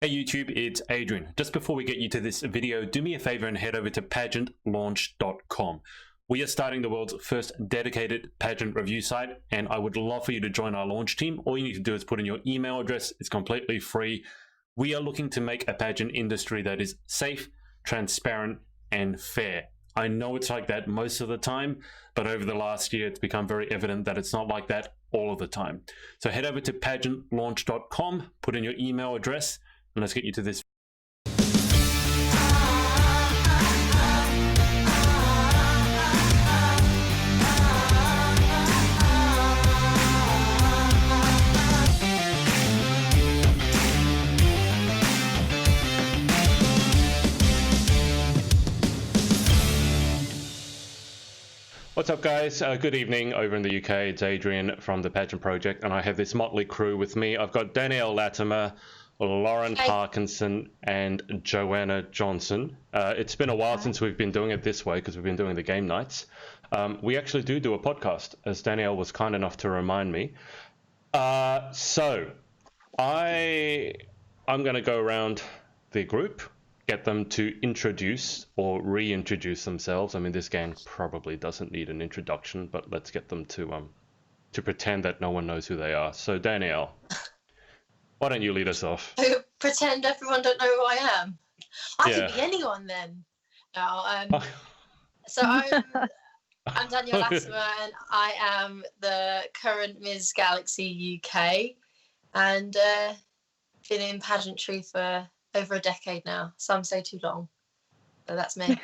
Hey YouTube, it's Adrian. Just before we get you to this video, do me a favor and head over to pageantlaunch.com. We are starting the world's first dedicated pageant review site, and I would love for you to join our launch team. All you need to do is put in your email address. It's completely free. We are looking to make a pageant industry that is safe, transparent, and fair. I know it's like that most of the time, but over the last year, it's become very evident that it's not like that all of the time. So head over to pageantlaunch.com, put in your email address, and let's get you to this. What's up, guys? Good evening over in the UK. It's Adrian from the Pageant Project, and I have this motley crew with me. I've got Danielle Latimer, Lauren Parkinson, and Joanna Johnson. It's been a while since we've been doing it this way because we've been doing the game nights. We actually do a podcast, as Danielle was kind enough to remind me. So I'm going to go around the group, get them to introduce or reintroduce themselves. I mean, this gang probably doesn't need an introduction, but let's get them to pretend that no one knows who they are. So Danielle, why don't you lead us off? Pretend everyone don't know who I am. I could be anyone then. No, so I'm Danielle Latimer, and I am the current Ms. Galaxy UK, and been in pageantry for over a decade now. Some say too long, but that's me. You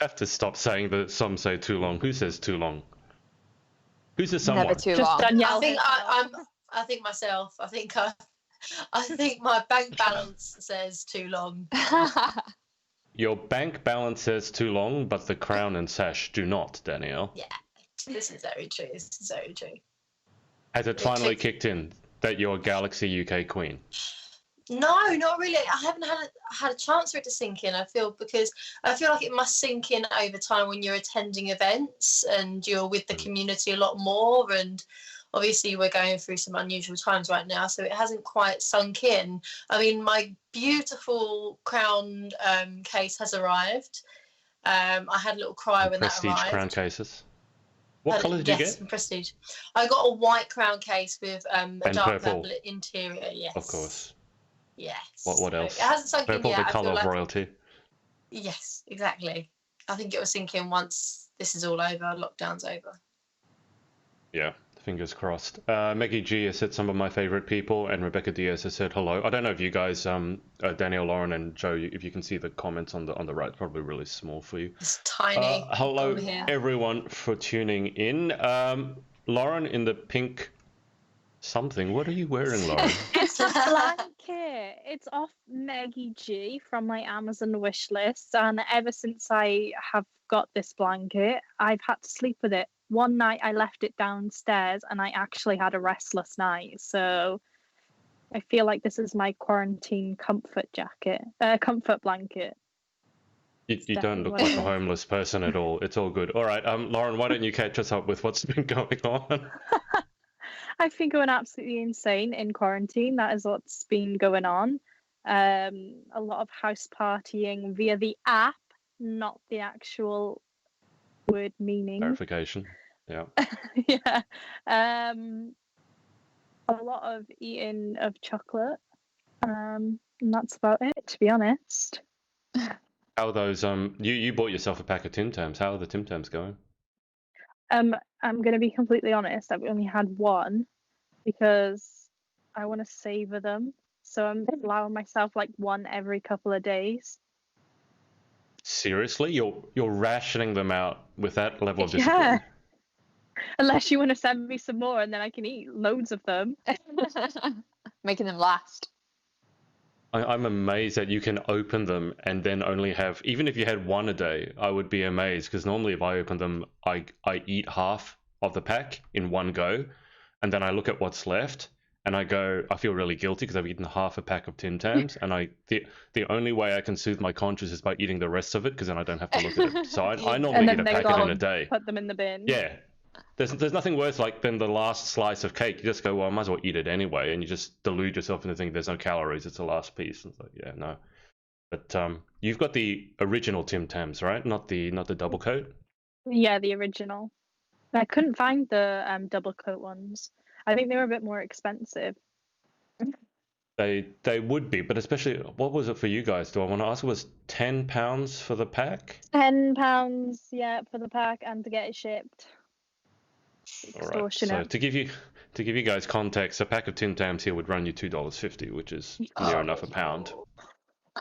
have to stop saying that some say too long. Who says too long? Who's the someone? Never too long. Danielle. I think myself. I think my bank balance says too long. Your bank balance says too long, but the crown and sash do not, Danielle. Yeah, this is very true. This is very true. Has it finally kicked in that you're Galaxy UK Queen? No, not really. I haven't had a chance for it to sink in. I feel like it must sink in over time when you're attending events and you're with the community a lot more. And obviously, we're going through some unusual times right now, so it hasn't quite sunk in. I mean, my beautiful crown case has arrived. I had a little cry when that arrived. Prestige crown cases. What colour did you get? Yes, prestige. I got a white crown case with a dark purple interior. Yes. Of course. Yes. What else? It hasn't sunk in yet. Purple, the colour of royalty. Yes, exactly. I think it will sink in once this is all over, lockdown's over. Yeah, fingers crossed. Maggie G has said some of my favourite people, and Rebecca Diaz has said hello. I don't know if you guys, Danielle, Lauren, and Joe, if you can see the comments on the right, probably really small for you. It's tiny. Hello, everyone, for tuning in. Lauren in the pink something. What are you wearing, Lauren? It's a blanket. It's off Maggie G from my Amazon wish list, and ever since I have got this blanket, I've had to sleep with it. One night I left it downstairs and I actually had a restless night. So I feel like this is my quarantine comfort blanket. You don't look like a homeless person at all. It's all good. All right, Lauren, why don't you catch us up with what's been going on? I've been going absolutely insane in quarantine. That is what's been going on. A lot of house partying via the app, not the actual word meaning. Verification. Yeah. Yeah. A lot of eating of chocolate. And that's about it, to be honest. How are those you bought yourself a pack of Tim Tams. How are the Tim Tams going? I'm gonna be completely honest, I've only had one because I want to savor them. So I'm allowing myself like one every couple of days. Seriously? You're rationing them out with that level of discipline? Yeah. Unless you want to send me some more and then I can eat loads of them. Making them last. I'm amazed that you can open them and then only have, even if you had one a day, I would be amazed, because normally if I open them, I eat half of the pack in one go, and then I look at what's left and I feel really guilty because I've eaten half a pack of Tim Tams, and the only way I can soothe my conscience is by eating the rest of it, because then I don't have to look at it. So I normally eat a packet in a day. Put them in the bin. Yeah, There's nothing worse than the last slice of cake. You just go, well, I might as well eat it anyway, and you just delude yourself into thinking there's no calories. It's the last piece. And it's like, yeah, no. But you've got the original Tim Tams, right? Not the double coat. Yeah, the original. I couldn't find the double coat ones. I think they were a bit more expensive. They would be, but especially, what was it for you guys? Do I want to ask? It was £10 for the pack. £10, yeah, for the pack and to get it shipped. All right. So to give you guys context, a pack of Tim Tams here would run you $2.50, which is near enough a pound.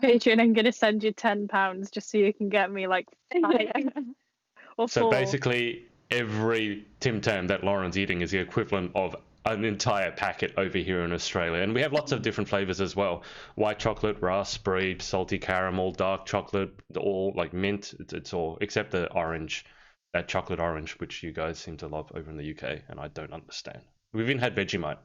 Adrian, I'm gonna send you £10 just so you can get me like 5 or 4. So basically, every Tim Tam that Lauren's eating is the equivalent of an entire packet over here in Australia. And we have lots of different flavors as well. White chocolate, raspberry, salty caramel, dark chocolate, all like mint. It's all, except the orange, that chocolate orange, which you guys seem to love over in the UK, and I don't understand. We've even had Vegemite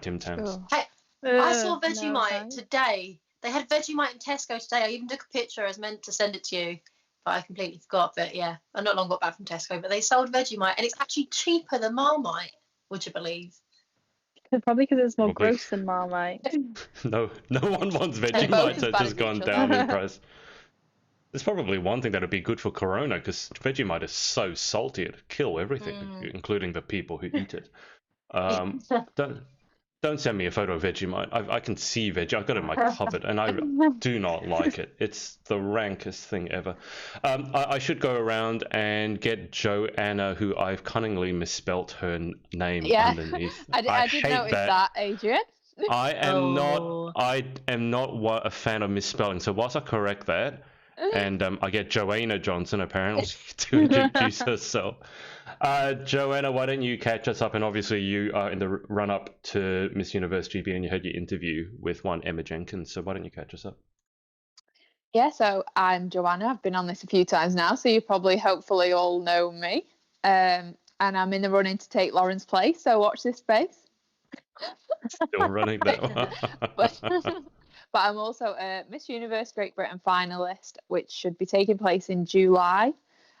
Tim Tams. Oh. Hey, I saw No, Vegemite thanks. today. They had Vegemite in Tesco today. I even took a picture. I was meant to send it to you, but I completely forgot. But yeah, I not long got back from Tesco. But they sold Vegemite, and it's actually cheaper than Marmite. Would you believe? Probably because it's more Probably. gross than Marmite. No one wants both Vegemite, as so it's bad just as gone each down other. in price. There's probably one thing that would be good for Corona, because Vegemite is so salty, it'd kill everything, including the people who eat it. Don't send me a photo of Vegemite. I can see Vegemite. I've got it in my cupboard, and I do not like it. It's the rankest thing ever. I should go around and get Joanna, who I've cunningly misspelt her name underneath. I did hate notice that, Adrian. I am Oh. not a fan of misspelling. So whilst I correct that, and I get Joanna Johnson apparently to introduce herself. Joanna, why don't you catch us up? And obviously you are in the run-up to Miss Universe GB, and you had your interview with one Emma Jenkins. So why don't you catch us up? Yeah, so I'm Joanna. I've been on this a few times now, so you probably hopefully all know me. And I'm in the running to take Lauren's place, so watch this space. Still running that one. But I'm also a Miss Universe Great Britain finalist, which should be taking place in July.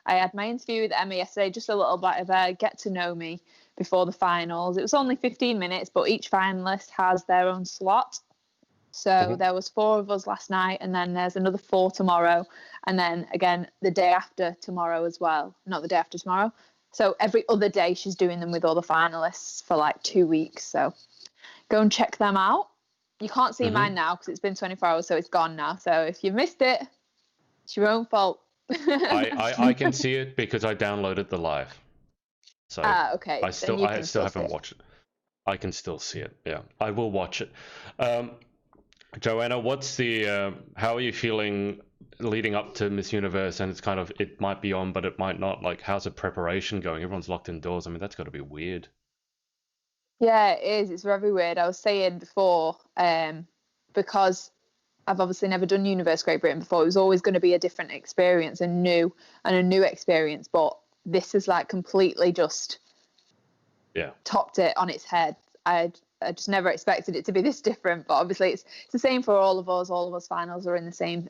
I had my interview with Emma yesterday, just a little bit of a get to know me before the finals. It was only 15 minutes, but each finalist has their own slot. So there was 4 of us last night, and then there's another 4 tomorrow, and then again the day after tomorrow as well. Not the day after tomorrow. So every other day she's doing them with all the finalists for like 2 weeks. So go and check them out. You can't see mine now because it's been 24 hours, so it's gone now. So if you missed it, it's your own fault. I can see it because I downloaded the live. So okay. I still haven't watched it. I can still see it. Yeah, I will watch it. Joanna, what's the how are you feeling leading up to Miss Universe? And it's kind of, it might be on, but it might not. Like, how's the preparation going? Everyone's locked indoors. I mean, that's got to be weird. Yeah, it is. It's very weird. I was saying before, because I've obviously never done Universe Great Britain before, it was always going to be a different experience, a new experience. But this is like completely just topped it on its head. I just never expected it to be this different. But obviously, it's the same for all of us. All of us finalists are in the same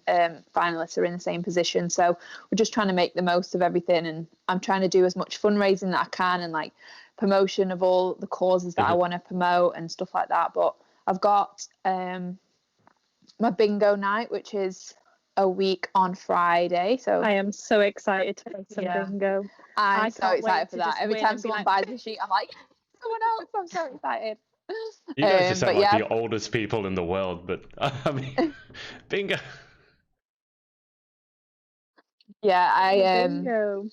finalists are in the same position. So we're just trying to make the most of everything, and I'm trying to do as much fundraising that I can and like promotion of all the causes that I want to promote and stuff like that. But I've got my bingo night, which is a week on Friday. So I am so excited to play some bingo. I'm so can't excited wait for to that. just Every win time and be someone like, buys a sheet, I'm like, someone else. I'm so excited. You guys just sound but like the oldest people in the world, but I mean, bingo. Yeah, bingo.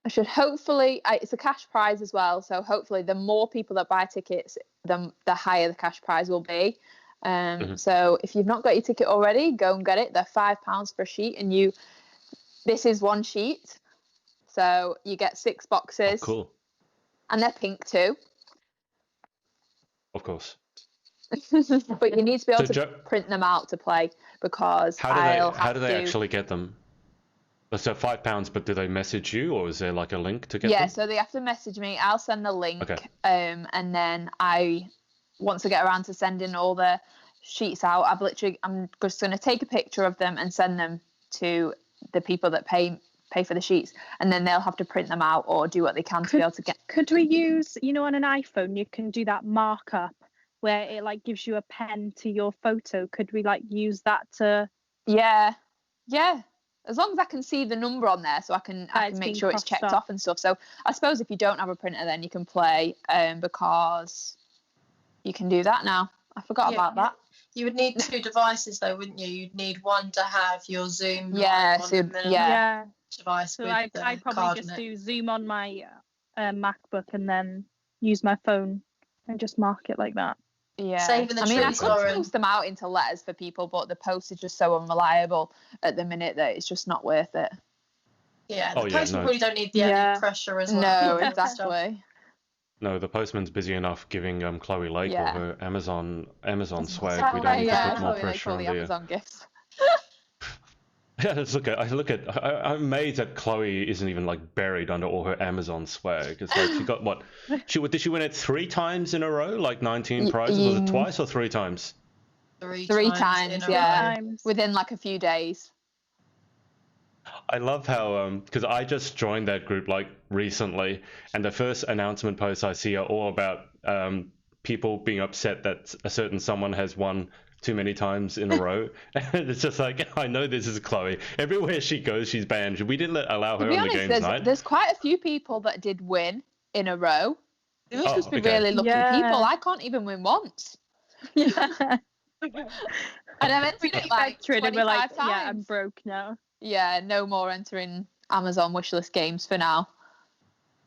I should hopefully, it's a cash prize as well. So hopefully the more people that buy tickets, the higher the cash prize will be. So if you've not got your ticket already, go and get it. They're £5 per sheet, and this is one sheet. So you get 6 boxes. Oh, cool. And they're pink too. Of course. But you need to be able to print them out to play, because how do they actually get them? So £5, but do they message you, or is there like a link to get them? Yeah, so they have to message me. I'll send the link. Okay. And then once I get around to sending all the sheets out, I'm just going to take a picture of them and send them to the people that pay pay for the sheets, and then they'll have to print them out or do what they can to be able to get. Could we use, on an iPhone, you can do that markup where it like gives you a pen to your photo. Could we like use that to? Yeah. As long as I can see the number on there, so I can make sure it's checked off and stuff. So I suppose if you don't have a printer, then you can play, because you can do that now. I forgot about that. You would need 2 devices though, wouldn't you? You'd need one to have your Zoom device So I probably just do Zoom on my MacBook and then use my phone and just mark it like that. Yeah, I could post them out into letters for people, but the post is just so unreliable at the minute that it's just not worth it. Yeah, the postman probably don't need the added pressure as well. No, exactly. No, the postman's busy enough giving Chloe Lake all her Amazon swag. We don't need to put more pressure on the Amazon gifts. Yeah, I'm amazed that Chloe isn't even like buried under all her Amazon swag. It's like she got what? Did she win it 3 times in a row? Like 19 prizes? Was it twice or 3 times? 3 times, within like a few days. I love how because I just joined that group like recently, and the first announcement posts I see are all about people being upset that a certain someone has won too many times in a row. And it's just like, I know this is Chloe. Everywhere she goes, she's banned. We didn't allow her on the games night. There's quite a few people that did win in a row. It must just be really lucky people. I can't even win once. Yeah. And I've entered it like 25 times. Yeah, I'm broke now. Yeah, no more entering Amazon wishlist games for now.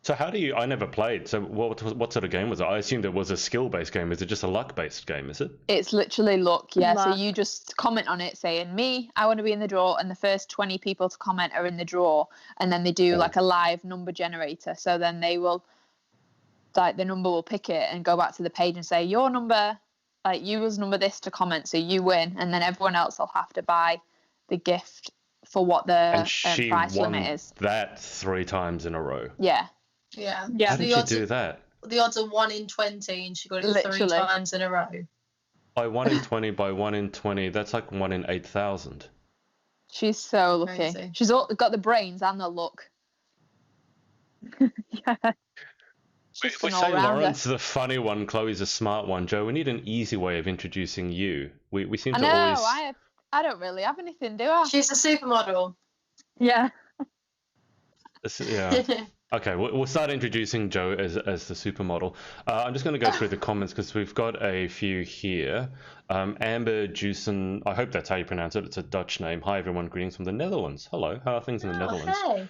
So I never played. So what sort of game was it? I assumed it was a skill-based game. Is it just a luck-based game, is it? It's literally luck, yeah. Luck. So you just comment on it saying, I want to be in the draw, and the first 20 people to comment are in the draw. And then they do like a live number generator. So then they will, like the number will pick it and go back to the page and say, your number, like you was number this to comment, so you win. And then everyone else will have to buy the gift for what the price limit is. That 3 times in a row. Yeah. Yeah. How did she do that? The odds are 1 in 20, and she got it 3 times in a row. By 1 in 20, that's like 1 in 8,000. She's so lucky. Crazy. She's got the brains and the luck. Yeah. We say Lauren's the funny one, Chloe's a smart one. Joe, we need an easy way of introducing you. We seem to always... I don't really have anything, do I? She's a supermodel. Yeah. Yeah. Okay, we'll start introducing Joe as the supermodel. I'm just going to go through the comments because we've got a few here. Amber Jusen, I hope that's how you pronounce it. It's a Dutch name. Hi, everyone. Greetings from the Netherlands. Hello. How are things in the Netherlands? Hey.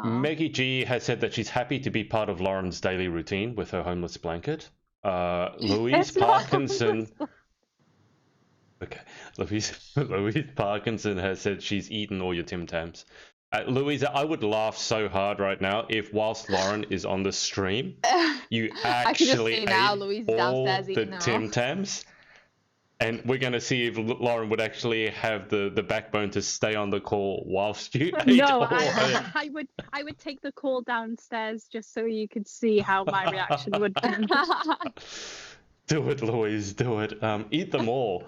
Maggie G has said that she's happy to be part of Lauren's daily routine with her homeless blanket. Louise Parkinson... Okay, Louise Parkinson has said she's eaten all your Tim Tams. Louisa, I would laugh so hard right now if whilst Lauren is on the stream, you actually ate all the Tim Tams. And we're going to see if Lauren would actually have the backbone to stay on the call whilst you ate all of it. I would take the call downstairs just so you could see how my reaction would be. Do it, Louise, do it. Eat them all.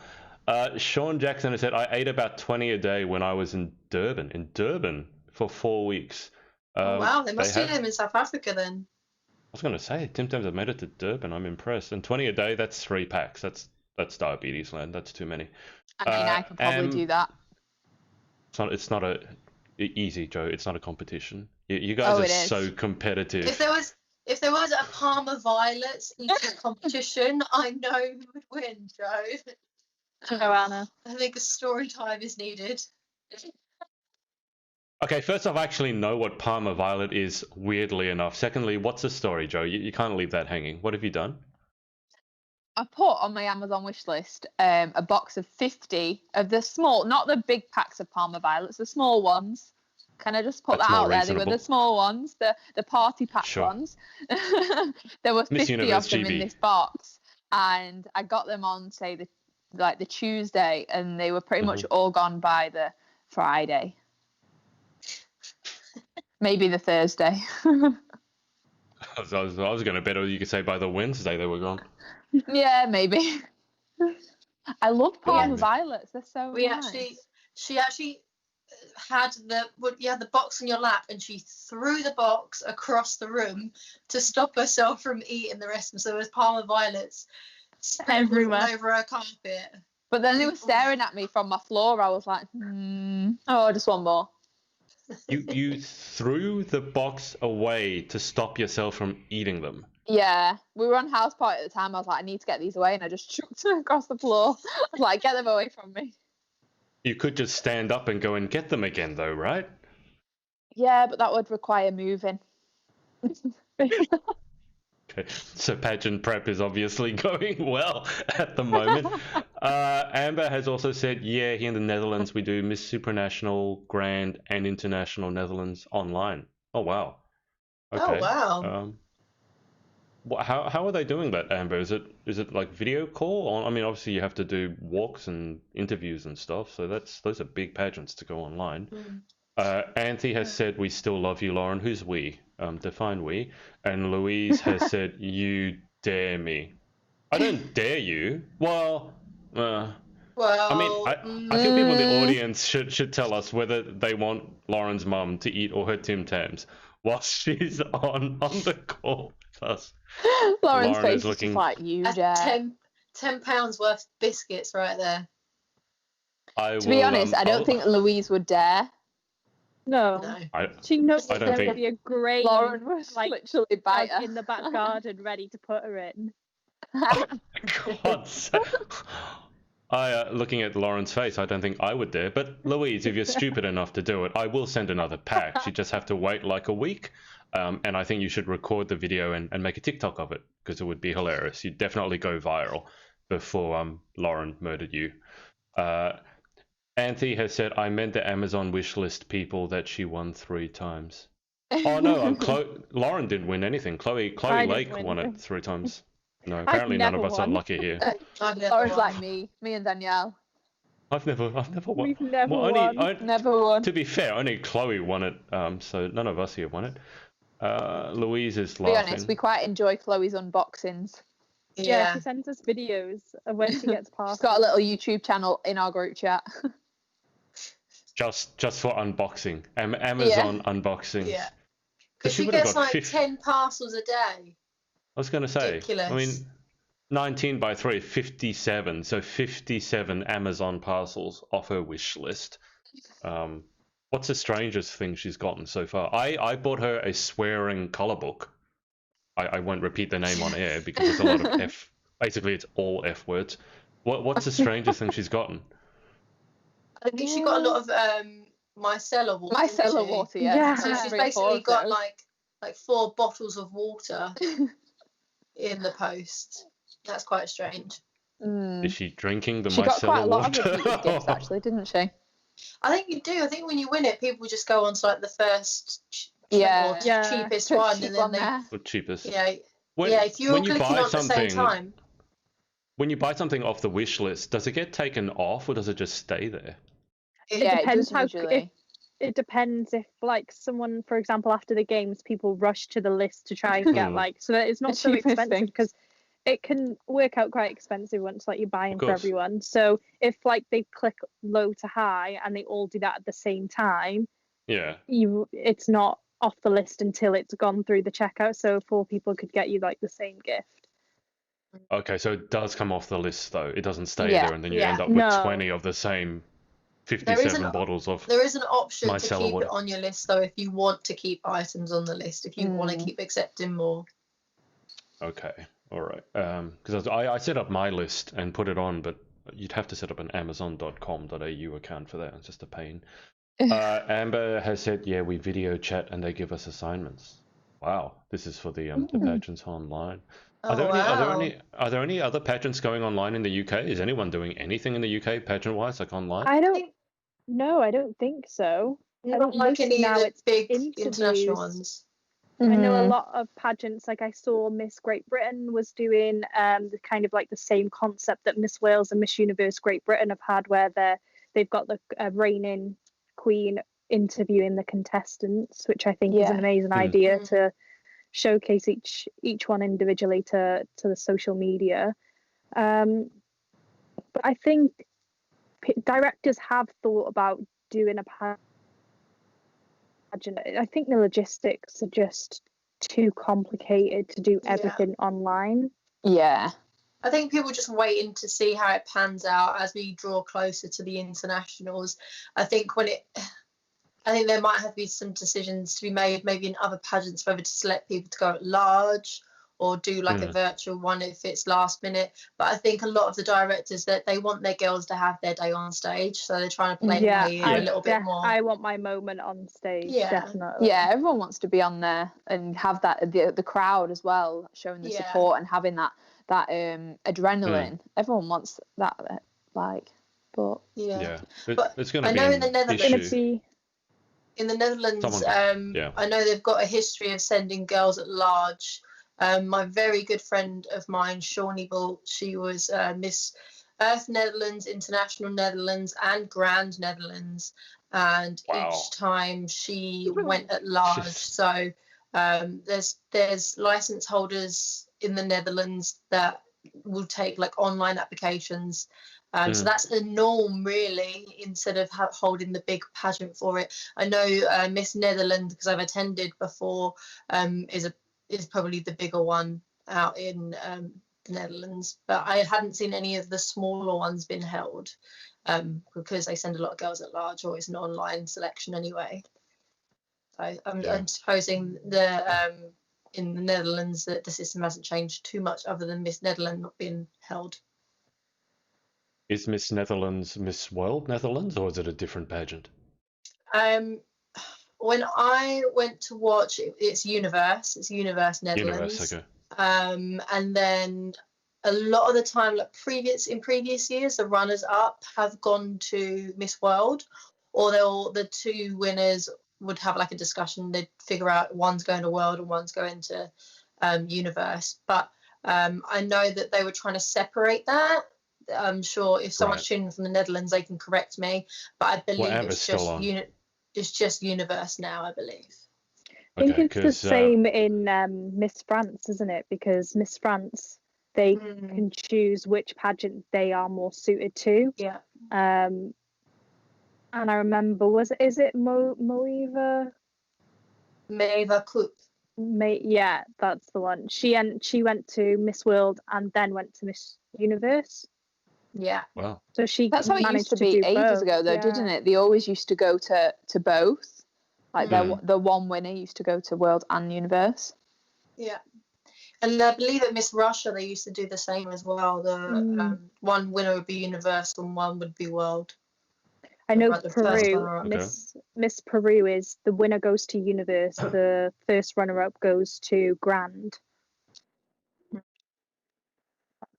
Sean Jackson has said, I ate about 20 a day when I was in Durban for 4 weeks. Oh, wow, they must eat them in South Africa then. I was going to say, Tim Tams have made it to Durban. I'm impressed. And 20 a day, that's 3 packs. That's diabetes land. That's too many. I mean, I could probably do that. It's not easy, Joe. It's not a competition. You guys are so competitive. If there was a Parma Violets eating competition, I know who would win, Joe. Joanna. I think a story time is needed. Okay, first off, I actually know what Parma Violet is, weirdly enough. Secondly, what's the story, Joe? You can't leave that hanging. What have you done? I put on my Amazon wish list a box of 50 of the small, not the big packs of Parma Violets, the small ones. Can I just put that out there? They were the small ones, the party pack ones. There were 50 of them in this box, and I got them on, say, the Tuesday, and they were pretty much all gone by the Friday. Maybe the Thursday. I was going to bet you could say by the Wednesday they were gone. Yeah, maybe. I love Parma Violets. They're so nice. She actually you had the box on your lap, and she threw the box across the room to stop herself from eating the rest of them. So there was Parma violets sprinkled all over her carpet. But then they were staring at me from my floor. I was like, oh, just one more. You threw the box away to stop yourself from eating them. Yeah, we were on house party at the time. I was like, I need to get these away, and I just chucked them across the floor. I was like, get them away from me. You could just stand up and go and get them again, though, right? Yeah, but that would require moving. Okay. So pageant prep is obviously going well at the moment. Amber has also said, yeah, here in the Netherlands we do Miss Supranational, Grand, and International Netherlands online. Oh wow. Okay. Oh wow. How are they doing that, Amber? Is it like video call? Or, I mean, obviously you have to do walks and interviews and stuff, so those are big pageants to go online. Anthony has said, we still love you, Lauren. Who's we? Define we. And Louise has said, you dare me. I don't dare you. Well, I mean, I think people in the audience should tell us whether they want Lauren's mum to eat all her Tim Tams while she's on the call with us. Lauren's face is looking is like, you That's dare. £10 worth of biscuits right there. To be honest, I don't think Louise would dare. No. She knows I don't there think- would be a great Lauren was like literally bite her. in the back garden ready to put her in. God. Looking at Lauren's face, I don't think I would dare. But Louise, if you're stupid enough to do it, I will send another pack. You just have to wait like a week. And I think you should record the video and make a TikTok of it, because it would be hilarious. You'd definitely go viral before Lauren murdered you. Anthony has said, I meant the Amazon wishlist people that she won 3 times. Oh no, Lauren didn't win anything. Chloe Lake won it 3 times. No, apparently none of us are lucky here. Lauren's like me and Danielle. I've never won. We've never won. Never won. To be fair, only Chloe won it, so none of us here won it. Louise is laughing. To be honest, we quite enjoy Chloe's unboxings. Yeah, she sends us videos of when she gets past. She's got a little YouTube channel in our group chat. Just for unboxing. Amazon unboxing. Yeah. Because she gets like 10 parcels a day. I was going to say, Ridiculous. I mean, 19 by 3, 57. So 57 Amazon parcels off her wish list. What's the strangest thing she's gotten so far? I bought her a swearing colour book. I won't repeat the name on air because there's a lot of F. Basically, it's all F words. What's the strangest thing she's gotten? I think she got a lot of micellar water. Micellar water, yeah. So she's basically got like 4 bottles of water in the post. That's quite strange. Is she drinking the she micellar got quite a lot water? of repeated gifts, actually, didn't she? I think you do. I think when you win it, people just go on to like the first cheapest one, and then The cheapest. Yeah, if you're clicking on at the same time. When you buy something off the wish list, does it get taken off or does it just stay there? It depends it depends if like someone, for example, after the games, people rush to the list to try and get so that it's not so expensive, because it can work out quite expensive once like you're buying for everyone. So if like they click low to high and they all do that at the same time, it's not off the list until it's gone through the checkout. So 4 people could get you like the same gift. Okay, so it does come off the list though. It doesn't stay there and then you end up with 20 of the same 57 bottles of There is an option to keep water it on your list though if you want to keep items on the list, if you want to keep accepting more. Okay, all right. Because I set up my list and put it on, but you'd have to set up an amazon.com.au account for that. It's just a pain. Amber has said, yeah, we video chat and they give us assignments. Wow, this is for the pageants online. Are there any other pageants going online in the UK? Is anyone doing anything in the UK pageant-wise, like online? I don't think so. I don't like any now of the it's big interviews. international ones. I know a lot of pageants, like I saw Miss Great Britain was doing the kind of like the same concept that Miss Wales and Miss Universe Great Britain have had, where they've got the reigning queen interviewing the contestants, which I think is an amazing idea to showcase each one individually to the social media. But I think directors have thought about doing a pageant. I think the logistics are just too complicated to do everything online. Yeah. I think people just waiting to see how it pans out as we draw closer to the internationals. I think there might have to be some decisions to be made, maybe in other pageants, whether to select people to go at large or do like a virtual one if it's last minute. But I think a lot of the directors, that they want their girls to have their day on stage, so they're trying to play a little bit more. I want my moment on stage, definitely. Yeah, everyone wants to be on there and have that the crowd as well, showing the support and having that adrenaline. Everyone wants that, like, but but it's going to I be know in the Netherlands. issue. In the Netherlands, I know they've got a history of sending girls at large. My very good friend of mine, Shawnee Bolt, she was Miss Earth Netherlands, International Netherlands, and Grand Netherlands, and each time she went at large. So there's license holders in the Netherlands that will take like online applications. So that's a norm, really, instead of holding the big pageant for it. I know Miss Netherlands, because I've attended before, is probably the bigger one out in the Netherlands. But I hadn't seen any of the smaller ones been held, because they send a lot of girls at large, or it's an online selection anyway. I'm supposing in the Netherlands that the system hasn't changed too much, other than Miss Netherlands not being held. Is Miss Netherlands Miss World Netherlands, or is it a different pageant? When I went to watch, it's Universe Netherlands. Universe, okay. And then a lot of the time, like in previous years, the runners up have gone to Miss World, or the two winners would have like a discussion. They'd figure out one's going to World and one's going to Universe. But I know that they were trying to separate that. I'm sure if someone's tuning from the Netherlands, they can correct me. But I believe it's just Universe now, I believe. I think it's the same in Miss France, isn't it? Because Miss France, they can choose which pageant they are more suited to. Yeah. And I remember, is it Moeva Coupe? Yeah, that's the one. She went to Miss World and then went to Miss Universe. Yeah. Wow. So that's how it used to be ages ago, though, didn't it? They always used to go to both. Like the one winner used to go to World and Universe. Yeah. And I believe at Miss Russia they used to do the same as well. The one winner would be Universe and one would be World. I know Peru. Miss Peru is the winner goes to Universe. The first runner-up goes to Grand.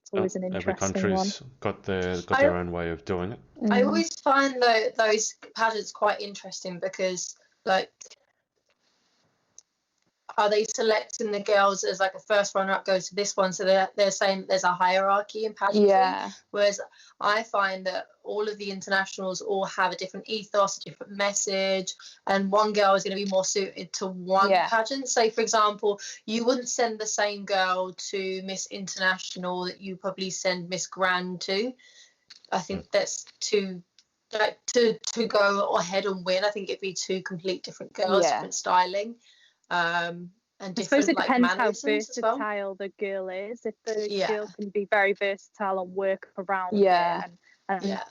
It's always an interesting every country's one. got their own way of doing it. I always find those pageants quite interesting because, like, are they selecting the girls as like a first runner-up goes to this one? So they're saying there's a hierarchy in pageantry. Yeah. Whereas I find that all of the internationals all have a different ethos, a different message, and one girl is going to be more suited to one pageant. So, for example, you wouldn't send the same girl to Miss International that you probably send Miss Grand to. I think that's too, like, to go ahead and win. I think it'd be two complete different girls, different styling. And I suppose it depends how versatile the girl is. If the girl can be very versatile and work around it and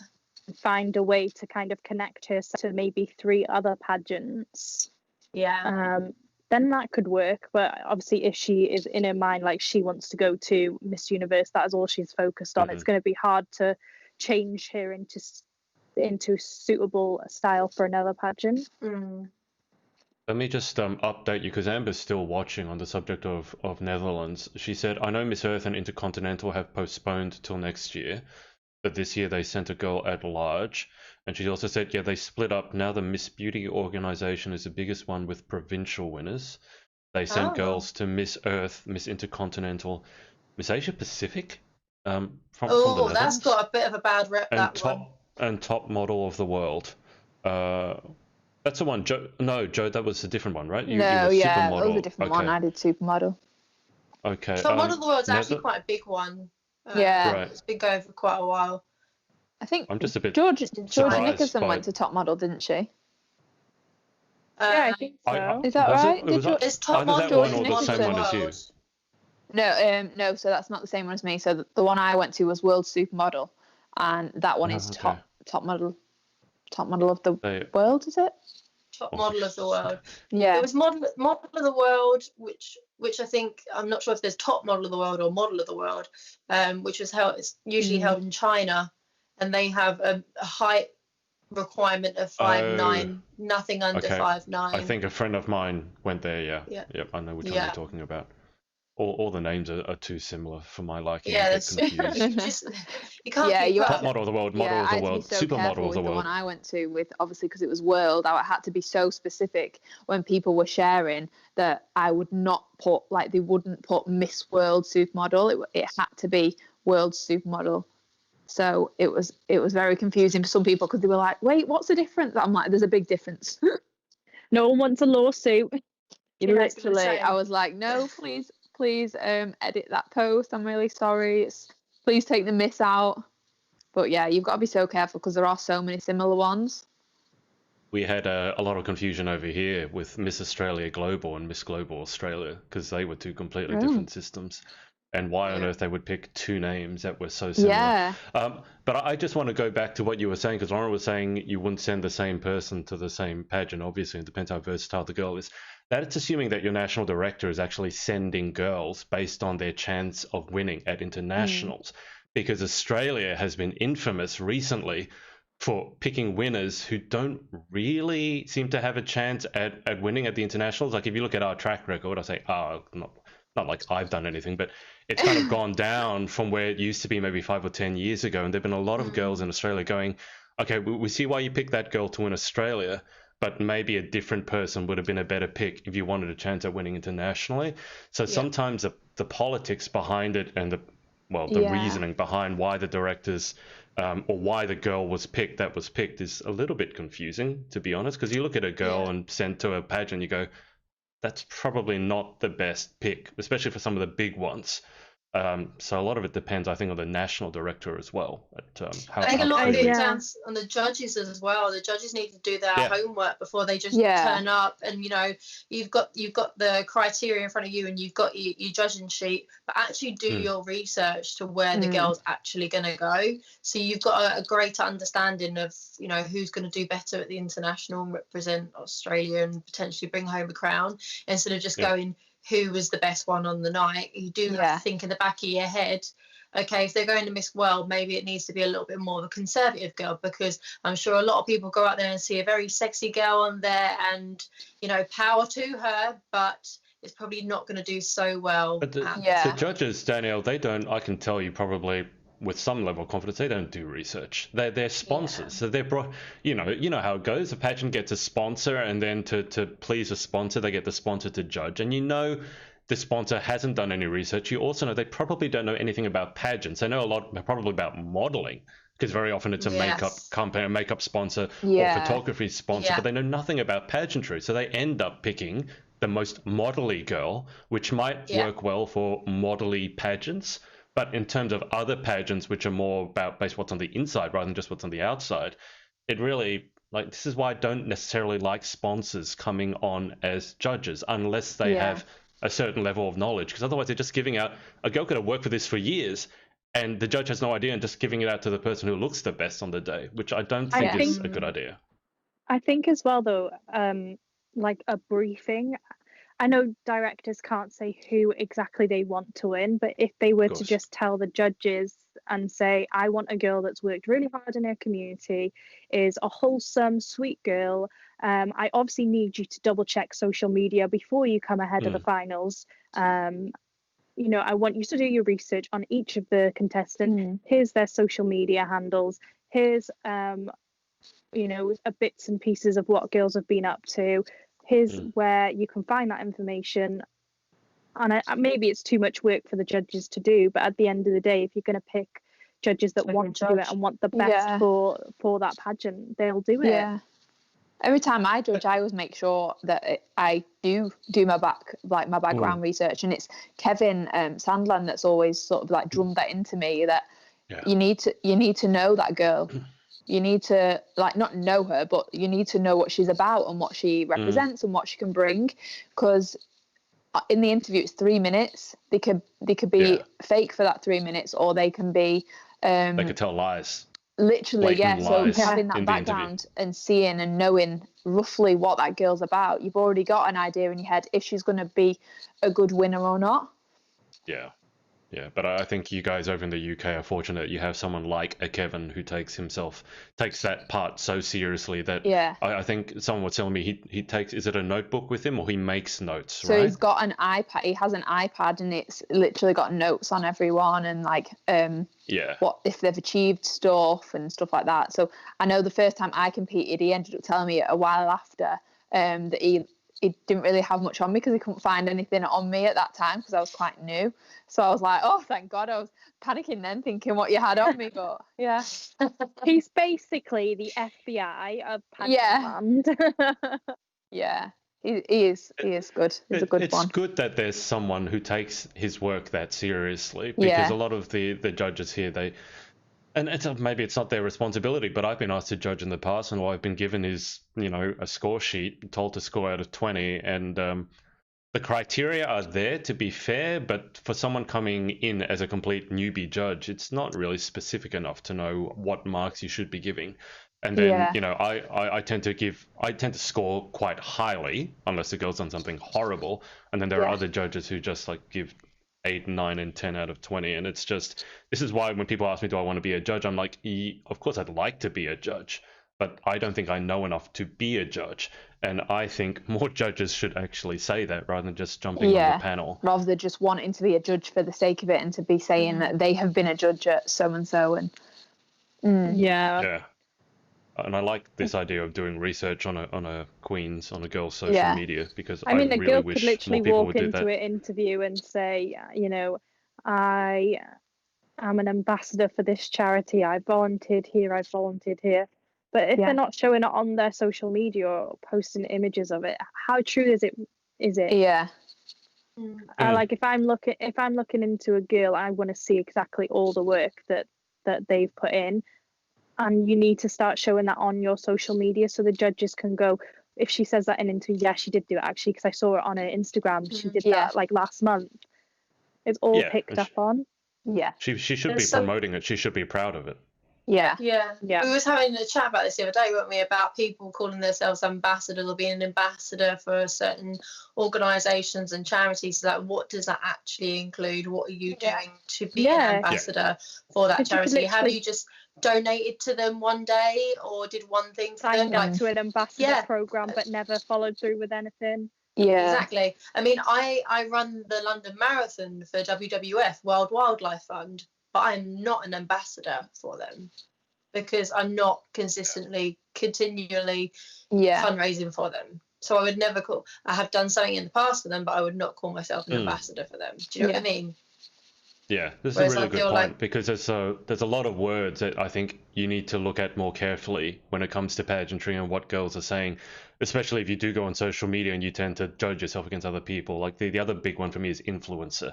find a way to kind of connect her to maybe 3 other pageants, then that could work. But obviously, if she is in her mind like she wants to go to Miss Universe, that is all she's focused on. It's going to be hard to change her into suitable style for another pageant. Let me just update you, because Amber's still watching on the subject of Netherlands. She said, I know Miss Earth and Intercontinental have postponed till next year, but this year they sent a girl at large. And she also said, they split up. Now the Miss Beauty organization is the biggest one with provincial winners. They sent girls to Miss Earth, Miss Intercontinental, Miss Asia Pacific. From the Netherlands. That's got a bit of a bad rep, and top model of the world. That's the one, Joe. No, Joe, that was a different one, right? You were supermodel. That was a different one. I did supermodel. Okay. Top model of the world is actually quite a big one. Right. It's been going for quite a while. I think I'm just a bit Georgia surprised Nicholson by- went to top model, didn't she? Yeah, I think so. Is that was right? It was It's top either that model one and or the model same of one the as you. world. No, so that's not the same one as me. So the one I went to was World Supermodel, and that one is okay. top model of the They- world, is it? Top model of the world. Yeah. It was model of the world, which I think, I'm not sure if there's top model of the world or model of the world, which was held. It's usually held in China, and they have a height requirement of 5'9", nothing under Okay. 5'9". I think a friend of mine went there. Yeah. Yeah. Yep. I know which one Yeah. you're talking about. All the names are too similar for my liking. Yeah, I get that's confused. you can't Yeah, keep you up. Top model of the world, model Yeah, of I the had to be world, so careful supermodel of with the the world. one I went to, with obviously because it was World. I had to be so specific when people were sharing that I would not put, like, they wouldn't put Miss World Supermodel. It had to be World Supermodel. So it was very confusing for some people because they were like, "Wait, what's the difference?" I'm like, "There's a big difference." No one wants a lawsuit. Yeah, I was gonna Literally, say. I was like, "No, please, edit that post. I'm really sorry. Please take the miss out." But yeah, you've got to be so careful because there are so many similar ones. We had a lot of confusion over here with Miss Australia Global and Miss Global Australia because they were two completely different systems. And why on earth they would pick two names that were so similar. Yeah. But I just want to go back to what you were saying, because Lauren was saying you wouldn't send the same person to the same pageant. Obviously, it depends how versatile the girl is. That's assuming that your national director is actually sending girls based on their chance of winning at internationals. Because Australia has been infamous recently for picking winners who don't really seem to have a chance at winning at the internationals. Like if you look at our track record, I say, not like I've done anything, but it's kind of gone down from where it used to be maybe 5 or 10 years ago. And there've been a lot of girls in Australia going, okay, we see why you picked that girl to win Australia, but maybe a different person would have been a better pick if you wanted a chance at winning internationally. So sometimes the politics behind it and the reasoning behind why the directors or why the girl was picked is a little bit confusing, to be honest, because you look at a girl and sent to a pageant, you go, that's probably not the best pick, especially for some of the big ones. So a lot of it depends, I think, on the national director as well. I think a lot of it depends on the judges as well. The judges need to do their homework before they just turn up. And you've got the criteria in front of you, and you've got your judging sheet. But actually, do your research to where the girl's actually going to go. So you've got a greater understanding of who's going to do better at the international and represent Australia and potentially bring home a crown, instead of just going, who was the best one on the night. You do have to think in the back of your head, okay, if they're going to Miss World, maybe it needs to be a little bit more of a conservative girl, because I'm sure a lot of people go out there and see a very sexy girl on there and, power to her, but it's probably not going to do so well. But the judges, Danielle, they don't, I can tell you probably with some level of confidence, they don't do research. They're sponsors. So they're brought, you know how it goes. A pageant gets a sponsor, and then to please a sponsor, they get the sponsor to judge. And the sponsor hasn't done any research. You also know they probably don't know anything about pageants. They know a lot probably about modeling, because very often it's a makeup company, a makeup sponsor, or photography sponsor, but they know nothing about pageantry. So they end up picking the most modelly girl, which might work well for modelly pageants. But in terms of other pageants, which are more about based what's on the inside rather than just what's on the outside, it really, this is why I don't necessarily like sponsors coming on as judges unless they have a certain level of knowledge, because otherwise they're just giving out, a girl could have worked for this for years and the judge has no idea and just giving it out to the person who looks the best on the day, which I don't think is a good idea. I think as well, though, like a briefing, I know directors can't say who exactly they want to win, but if they were to just tell the judges and say, I want a girl that's worked really hard in her community, is a wholesome, sweet girl. I obviously need you to double check social media before you come ahead of the finals. I want you to do your research on each of the contestants. Here's their social media handles. Here's, bits and pieces of what girls have been up to. Here's where you can find that information. And maybe it's too much work for the judges to do, but at the end of the day, if you're going to pick judges that want to do it and want the best for that pageant, they'll do it. Yeah. Every time I judge, I always make sure that I do my background research, and it's Kevin Sandland that's always sort of drummed that into me, that Yeah. You need to know that girl. You need to not know her, but you need to know what she's about and what she represents and what she can bring. Because in the interview, it's 3 minutes. They could be fake for that 3 minutes, or they can be. They could tell lies. Literally, blatant So lies having that in background and seeing and knowing roughly what that girl's about, you've already got an idea in your head if she's going to be a good winner or not. Yeah. Yeah, but I think you guys over in the UK are fortunate. You have someone like a Kevin who takes that part so seriously that I think someone was telling me he takes, is it a notebook with him or he makes notes, so right? He's got an iPad. He has an iPad and it's literally got notes on everyone and what if they've achieved stuff and stuff like that. So I know the first time I competed, he ended up telling me a while after that he didn't really have much on me because he couldn't find anything on me at that time because I was quite new. So I was like, oh, thank God. I was panicking then thinking what you had on me, but yeah. He's basically the FBI of Pageant land. Yeah, he is good. He's a good one. It's good that there's someone who takes his work that seriously because a lot of the judges here, and maybe it's not their responsibility, but I've been asked to judge in the past, and all I've been given is, a score sheet, told to score out of 20, and the criteria are there to be fair, but for someone coming in as a complete newbie judge, it's not really specific enough to know what marks you should be giving. And then, I tend to score quite highly, unless the girl's done something horrible, and then there are other judges who just give 8, 9, and 10 out of 20, and it's just, this is why when people ask me, do I want to be a judge, I'm like, of course I'd like to be a judge, but I don't think I know enough to be a judge, and I think more judges should actually say that rather than just jumping on the panel. Rather than just wanting to be a judge for the sake of it and to be saying that they have been a judge at so-and-so. Yeah. And I like this idea of doing research on a girl's social media because I mean, a really girl wish could literally more people walk would do into that. an interview and say, I am an ambassador for this charity. I volunteered here. But if they're not showing it on their social media or posting images of it, how true is it? Yeah. If I'm looking into a girl, I want to see exactly all the work that they've put in. And you need to start showing that on your social media so the judges can go, if she says that in an interview, yeah, she did do it actually, because I saw it on her Instagram. She did that last month. It's all picked up on. Yeah. She should be promoting it. She should be proud of it. Yeah. We was having a chat about this the other day, weren't we, about people calling themselves ambassadors or being an ambassador for certain organisations and charities. Like, what does that actually include? What are you doing to be an ambassador for that charity? Have you just donated to them one day or did one thing for them? Signed up to an ambassador programme but never followed through with anything. Yeah, exactly. I mean, I run the London Marathon for WWF, World Wildlife Fund, but I'm not an ambassador for them because I'm not continually fundraising for them. So I would never I have done something in the past for them, but I would not call myself an ambassador for them. Do you know what I mean? Yeah, this is a really good point because there's a lot of words that I think you need to look at more carefully when it comes to pageantry and what girls are saying, especially if you do go on social media and you tend to judge yourself against other people. Like the other big one for me is influencer.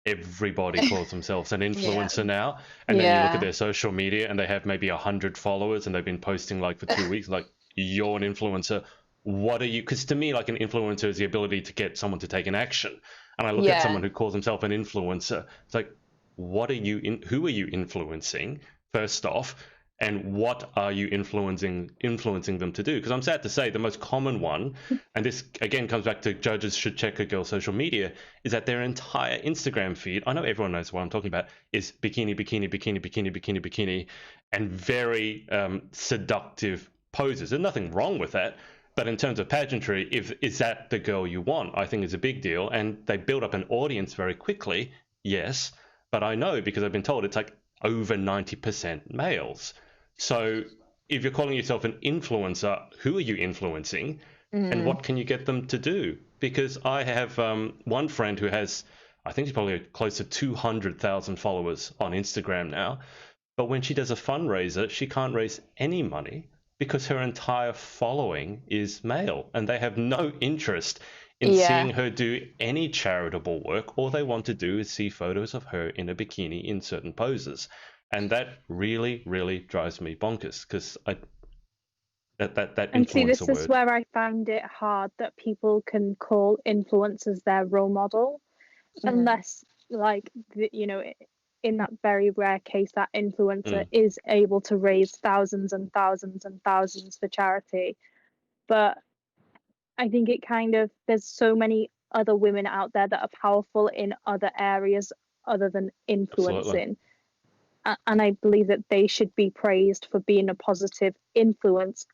Everybody calls themselves an influencer now, and then you look at their social media and they have maybe 100 followers and they've been posting for 2 weeks. Like, you're an influencer. What are you? Because to me, an influencer is the ability to get someone to take an action. And I look at someone who calls himself an influencer. It's like, what are you? Who are you influencing? First off, and what are you influencing them to do? Because I'm sad to say the most common one, and this again comes back to judges should check a girl's social media, is that their entire Instagram feed, I know everyone knows what I'm talking about, is bikini, bikini, bikini, bikini, bikini, bikini, and very seductive poses. There's nothing wrong with that. But in terms of pageantry, is that the girl you want, I think is a big deal. And they build up an audience very quickly, yes. But I know because I've been told it's over 90% males. So if you're calling yourself an influencer, who are you influencing and what can you get them to do? Because I have one friend who has, I think she's probably close to 200,000 followers on Instagram now. But when she does a fundraiser, she can't raise any money because her entire following is male and they have no interest in seeing her do any charitable work. All they want to do is see photos of her in a bikini in certain poses. and that really, really drives me bonkers because that And see, influencer this is word. where I find it hard that people can call influencers their role model, unless, like, you know, in that very rare case, that influencer is able to raise thousands and thousands and thousands for charity. But I think it kind of, there's so many other women out there that are powerful in other areas other than influencing. And I believe that they should be praised for being a positive influence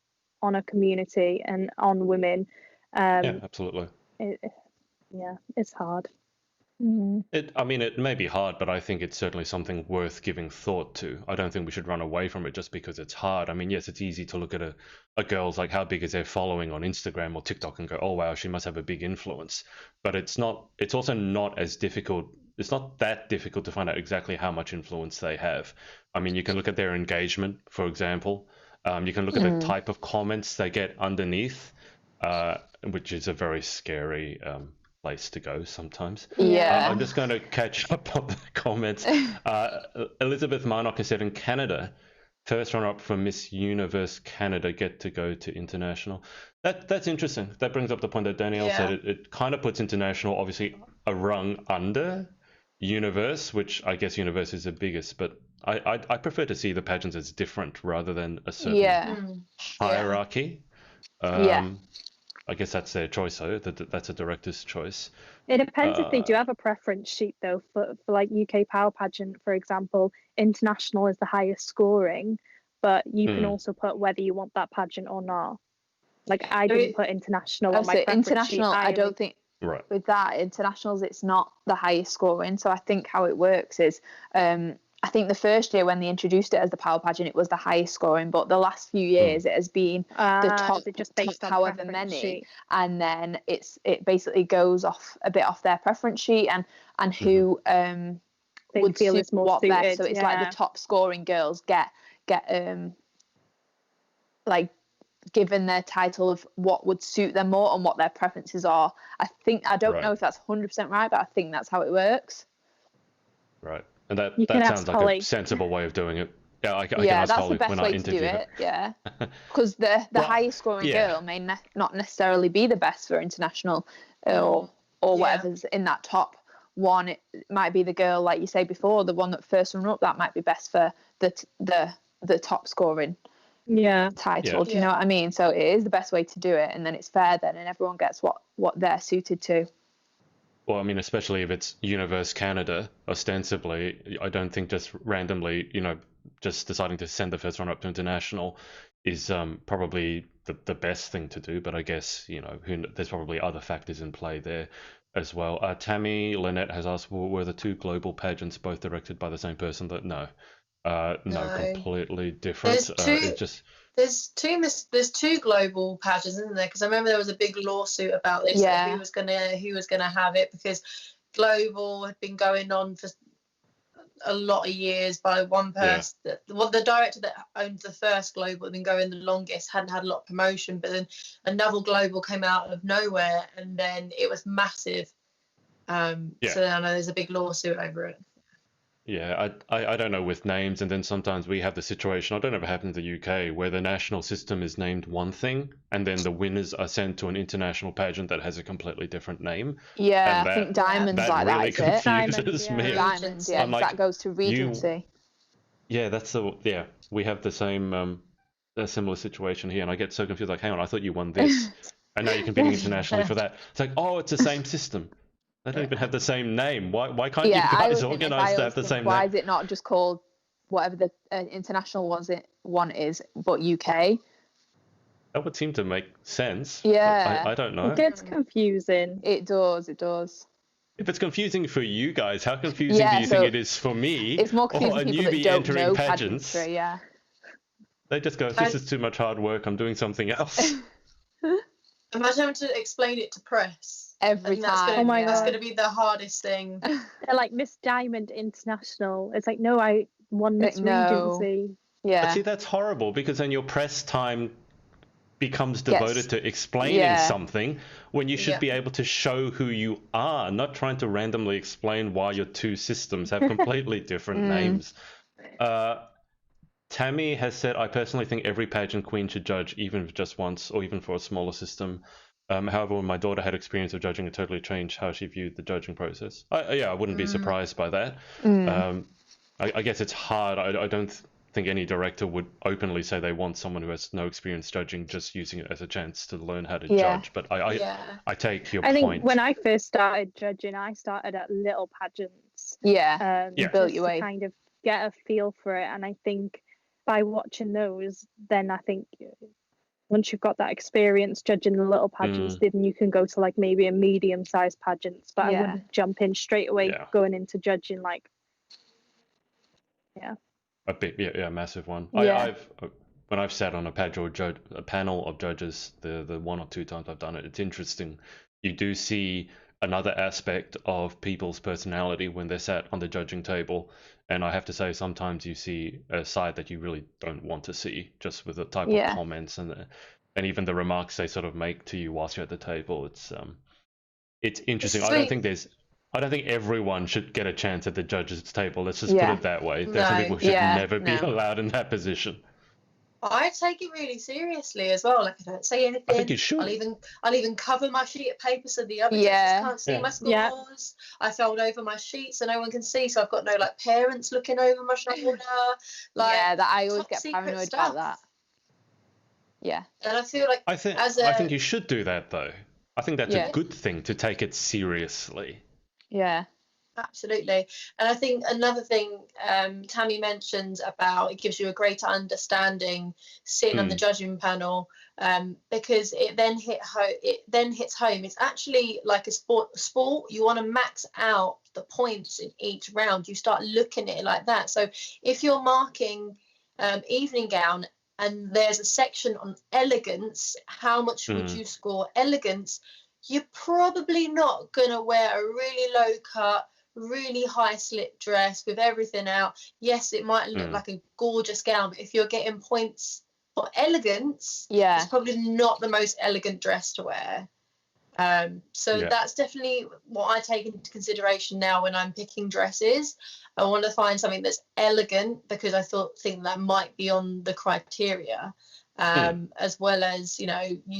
on a community and on women. Yeah, absolutely. It's hard. I mean, it may be hard, but I think it's certainly something worth giving thought to. I don't think we should run away from it just because it's hard. I mean, yes, it's easy to look at a girl's, like, how big is their following on Instagram or TikTok and go, oh, wow, she must have a big influence. But it's also not as difficult. It's not that difficult to find out exactly how much influence they have. I mean, you can look at their engagement, for example. You can look at the type of comments they get underneath, which is a very scary place to go sometimes. I'm just going to catch up on the comments. Elizabeth Marnock has said, in Canada, first runner-up for Miss Universe Canada get to go to international. That's interesting. That brings up the point that Danielle said. It kind of puts international obviously a rung under Universe, which I guess Universe is the biggest, but I prefer to see the pageants as different rather than a certain hierarchy. I guess that's their choice, though. That's a director's choice. It depends if they do have a preference sheet, though. For like UK Power Pageant, for example, international is the highest scoring, but you can also put whether you want that pageant or not. Like, I didn't put international on my preference international sheet. I don't think with that internationals it's not the highest scoring. So I think how it works is I think the first year when they introduced it as the Power Pageant, it was the highest scoring, but the last few years it has been the top, just based top on however many sheet. And then it basically goes off a bit off their preference sheet and who they would feel suit is more what suited. best. So it's like the top scoring girls get like given their title of what would suit them more and what their preferences are. I don't know if that's 100% right, but I think that's how it works. Right. And that sounds like Holly. A sensible way of doing it. Yeah, I can ask that's Holly the best when way I to interview do her. it. Yeah, because the highest scoring girl may not necessarily be the best for international or whatever's in that top one. It might be the girl, like you say before, the one that first run up, that might be best for the top scoring title. Do you know what I mean? So it is the best way to do it, and then it's fair then, and everyone gets what they're suited to. Well, I mean, especially if it's Universe Canada, ostensibly, I don't think just randomly, just deciding to send the first runner up to international is probably the best thing to do. But I guess, there's probably other factors in play there as well. Tammy Lynette has asked, were the two global pageants both directed by the same person? No, completely different. There's two global pageants, isn't there? Because I remember there was a big lawsuit about this. Yeah. Who was gonna have it, because global had been going on for a lot of years by one person. The director that owned the first global had been going the longest, hadn't had a lot of promotion, but then another global came out of nowhere and then it was massive. So I know there's a big lawsuit over it. Yeah, I don't know with names, and then sometimes we have the situation, I don't know if it happened in the UK, where the national system is named one thing, and then the winners are sent to an international pageant that has a completely different name. Yeah, I think Diamonds that like really that, confuses me. Diamonds, yeah, like, that goes to Regency. We have the same, a similar situation here, and I get so confused, like, hang on, I thought you won this, and now you're competing internationally for that. It's like, oh, it's the same system. They don't even have the same name. Why can't you guys organise to have the same name? Why is it not just called whatever the international one is, but UK? That would seem to make sense. Yeah. I don't know. It gets confusing. It does. If it's confusing for you guys, how confusing do you think it is for me? It's more confusing or a people newbie that don't entering know pageants? pageantry, yeah. They just go, this is too much hard work, I'm doing something else. Imagine having to explain it to press. Every time. That's going to be the hardest thing. They're like, Miss Diamond International. It's like, no, I won Miss Regency. Yeah. But see, that's horrible, because then your press time becomes devoted to explaining something when you should be able to show who you are, not trying to randomly explain why your two systems have completely different names. Tammy has said, I personally think every pageant queen should judge, even if just once, or even for a smaller system. However, when my daughter had experience of judging, it totally changed how she viewed the judging process. I wouldn't be surprised by that. I guess it's hard. I don't think any director would openly say they want someone who has no experience judging, just using it as a chance to learn how to judge. But I take your point. I think when I first started judging, I started at little pageants. Yeah. You built your way. To kind of get a feel for it. And I think by watching those, then I think once you've got that experience judging the little pageants, then you can go to like maybe a medium-sized pageants. But I wouldn't jump in straight away going into judging like. A big, massive one. Yeah. When I've sat on a panel of judges, the one or two times I've done it, it's interesting. You do see another aspect of people's personality when they're sat on the judging table, and I have to say sometimes you see a side that you really don't want to see, just with the type of comments and even the remarks they sort of make to you whilst you're at the table. It's interesting. I don't think everyone should get a chance at the judges' table. Let's just put it that way. There's some people who should never be allowed in that position. I take it really seriously as well. Like, I don't say anything. I think you should. I'll even cover my sheet of paper so the other judges can't see my scores. Yeah. I fold over my sheet so no one can see. So I've got no like parents looking over my shoulder. That I always get paranoid about that. Yeah. And I feel like I think you should do that though. I think that's a good thing, to take it seriously. Yeah. Absolutely. And I think another thing Tammy mentioned about it gives you a greater understanding sitting on the judging panel, because it then hits home. It's actually like a sport. You want to max out the points in each round. You start looking at it like that. So if you're marking evening gown and there's a section on elegance, how much would you score elegance? You're probably not going to wear a really low cut, really high slip dress with everything out. Yes, it might look like a gorgeous gown, but if you're getting points for elegance, it's probably not the most elegant dress to wear. That's definitely what I take into consideration now when I'm picking dresses. I want to find something that's elegant because I think that might be on the criteria. As well as, you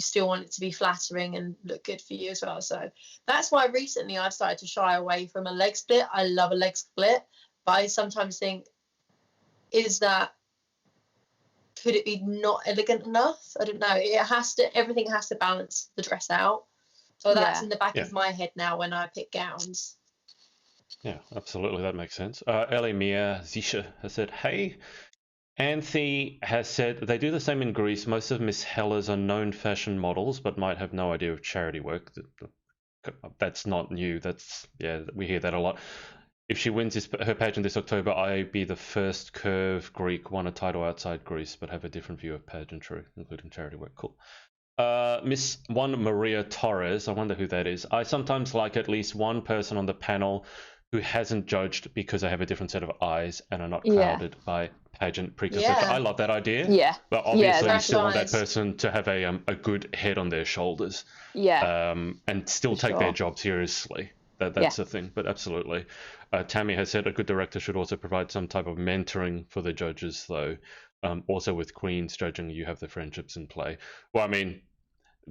still want it to be flattering and look good for you as well. So that's why recently I've started to shy away from a leg split. I love a leg split, but I sometimes think, could it be not elegant enough? I don't know. Everything has to balance the dress out. So that's in the back of my head now when I pick gowns. Yeah, absolutely. That makes sense. Ellie Mia Zisha has said, hey, Anthe has said they do the same in Greece. Most of Miss Hella's are known fashion models, but might have no idea of charity work. That's not new. We hear that a lot. If she wins her pageant this October, I'd be the first curve Greek won a title outside Greece, but have a different view of pageantry, including charity work. Cool. Miss One Maria Torres, I wonder who that is. I sometimes like at least one person on the panel who hasn't judged because they have a different set of eyes and are not clouded by pageant preconception. I love that idea. Yeah. But obviously you still want that person to have a good head on their shoulders. Yeah. And still take their job seriously. That's the thing. But absolutely. Tammy has said a good director should also provide some type of mentoring for the judges, though. Also with queens judging, you have the friendships in play. Well, I mean,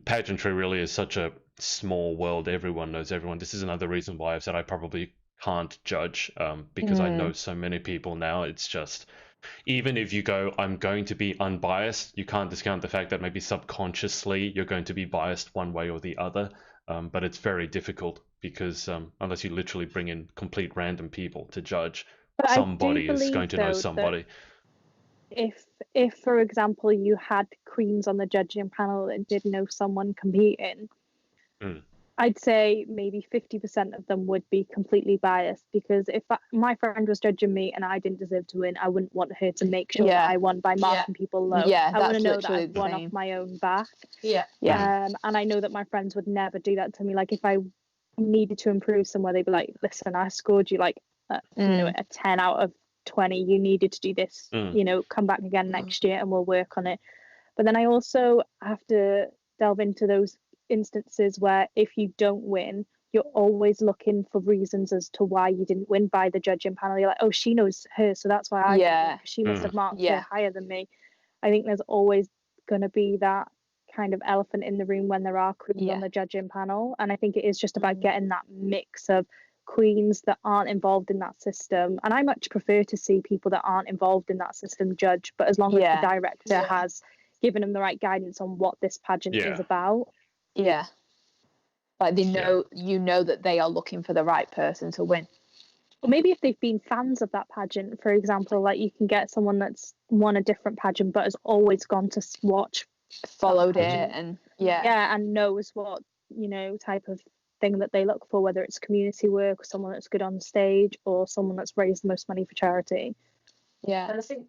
pageantry really is such a small world. Everyone knows everyone. This is another reason why I've said I probably can't judge, because I know so many people now. It's just, even if you go, I'm going to be unbiased, you can't discount the fact that maybe subconsciously you're going to be biased one way or the other. But it's very difficult because unless you literally bring in complete random people to judge, somebody is going to know somebody. If for example you had queens on the judging panel that did know someone competing, I'd say maybe 50% of them would be completely biased, because if my friend was judging me and I didn't deserve to win, I wouldn't want her to make sure that I won by marking people low. I want to know that I won off my own back. And I know that my friends would never do that to me. Like if I needed to improve somewhere, they'd be like, listen, I scored you like a 10 out of 20. You needed to do this. Come back again next year and we'll work on it. But then I also have to delve into those instances where if you don't win, you're always looking for reasons as to why you didn't win by the judging panel. You're like, oh, she knows her, so that's why I didn't win, 'cause she must have marked her higher than me. I think there's always going to be that kind of elephant in the room when there are queens on the judging panel, and I think it is just about getting that mix of queens that aren't involved in that system, and I much prefer to see people that aren't involved in that system judge, but as long as the director has given them the right guidance on what this pageant is about. Like they know, you know that they are looking for the right person to win. Or maybe if they've been fans of that pageant, for example, like you can get someone that's won a different pageant but has always gone to watch, followed it, and and knows what, you know, type of thing that they look for, whether it's community work, or someone that's good on stage, or someone that's raised the most money for charity. And I think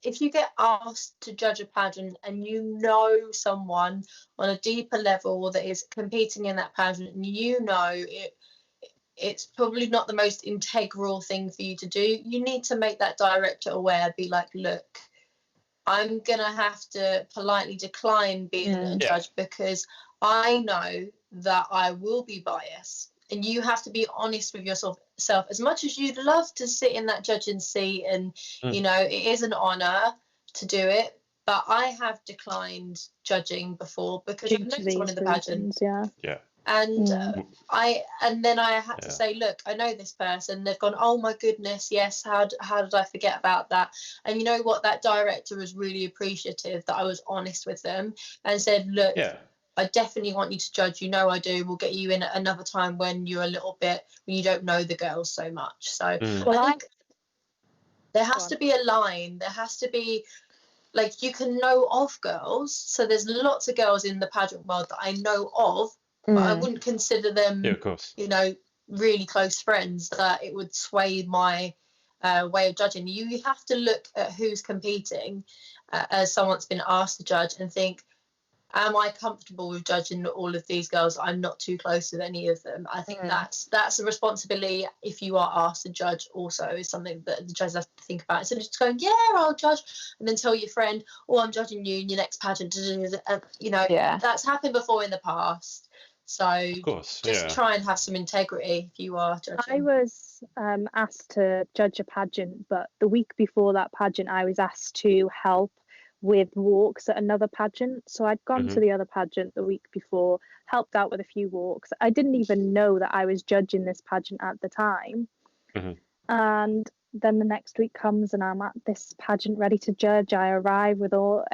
if you get asked to judge a pageant and you know someone on a deeper level that is competing in that pageant, and you know it's probably not the most integral thing for you to do, you need to make that director aware. Be like, look, I'm going to have to politely decline being a judge because I know that I will be biased. And you have to be honest with yourself. As much as you'd love to sit in that judging seat, and you know it is an honour to do it, but I have declined judging before because I've known someone in the pageant. And then I had to say, look, I know this person. They've gone, oh my goodness, yes. How did I forget about that? And you know what? That director was really appreciative that I was honest with them and said, look. I definitely want you to judge. You know I do. We'll get you in at another time when you're a little bit, when you don't know the girls so much. So I think there has to be a line. There has to be, like, you can know of girls. So there's lots of girls in the pageant world that I know of, but I wouldn't consider them, you know, really close friends, that it would sway my way of judging. You have to look at who's competing as someone that's been asked to judge and think, am I comfortable with judging all of these girls? I'm not too close with any of them. I think that's a responsibility if you are asked to judge. Also, is something that the judges have to think about. Instead of just going, yeah, I'll judge, and then tell your friend, oh, I'm judging you in your next pageant. You know, that's happened before in the past. So of course, just try and have some integrity if you are judging. I was asked to judge a pageant, but the week before that pageant, I was asked to help with walks at another pageant. So I'd gone to the other pageant the week before, helped out with a few walks. I didn't even know that I was judging this pageant at the time. And then the next week comes and I'm at this pageant ready to judge. I arrive with all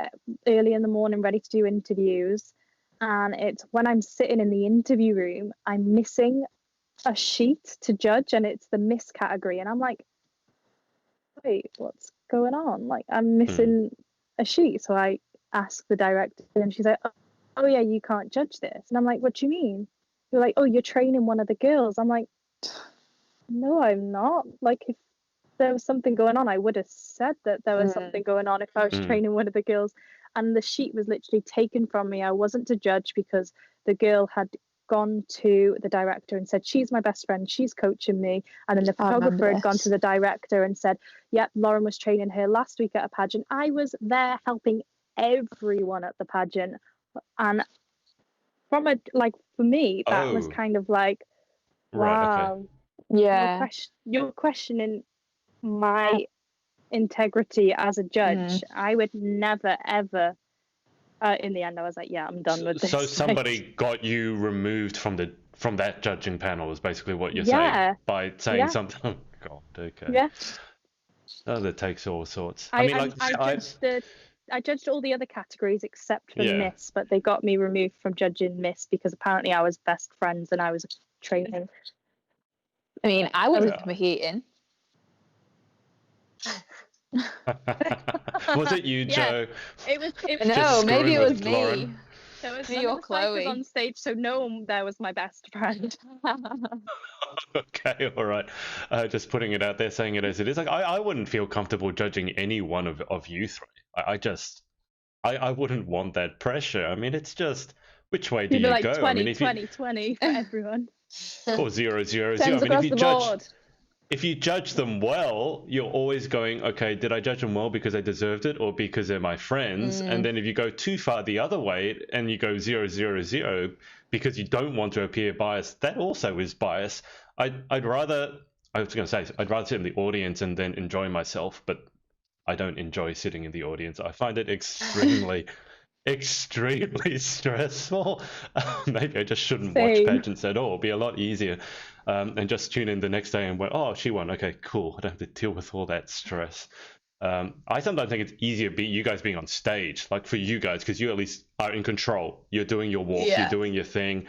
early in the morning ready to do interviews, and it's when I'm sitting in the interview room, I'm missing a sheet to judge, and it's the miss category, and I'm like, wait, what's going on? Like, I'm missing a sheet. So I asked the director, and she's like, oh yeah, you can't judge this. And I'm like, what do you mean? You're like, oh, you're training one of the girls. I'm like, no, I'm not. Like, if there was something going on, I would have said that there was something going on if I was training one of the girls. And the sheet was literally taken from me. I wasn't to judge because the girl had gone to the director and said, she's my best friend, she's coaching me. And then the photographer had gone to the director and said, yep, Lauren was training her last week at a pageant. I was there helping everyone at the pageant. And from a, like, for me, that was kind of like, wow, you're questioning my integrity as a judge. I would never, ever. In the end, I was like, yeah, I'm done with this. So somebody got you removed from that judging panel is basically what you're saying by saying something. Oh, God, okay. Yeah. Oh, that takes all sorts. I judged all the other categories except for Miss, but they got me removed from judging Miss because apparently I was best friends and I was training. I mean, I wasn't competing. Was it you, Joe? It was no, maybe it was me. Lauren? It was me or Chloe on stage, so no one there was my best friend. Okay, all right. Just putting it out there, saying it as it is. Like, I wouldn't feel comfortable judging any one of you three. I wouldn't want that pressure. I mean, it's just, which way do you like go? 20, I mean, 20 for everyone. Or 0, 0, 0. Sends I mean, if you judge. Board. if you judge them well, you're always going, okay, did I judge them well because they deserved it or because they're my friends? And then if you go too far the other way and you go 0, 0, 0 because you don't want to appear biased, that also is bias. I'd rather, I was going to say, I'd rather sit in the audience and then enjoy myself, but I don't enjoy sitting in the audience. I find it extremely, extremely stressful. Maybe I just shouldn't watch Same. pageants at all. It'd be a lot easier. And just tune in the next day and went, oh, she won. Okay, cool. I don't have to deal with all that stress. I sometimes think it's easier you guys being on stage, like for you guys, because you at least are in control. You're doing your walk, you're doing your thing.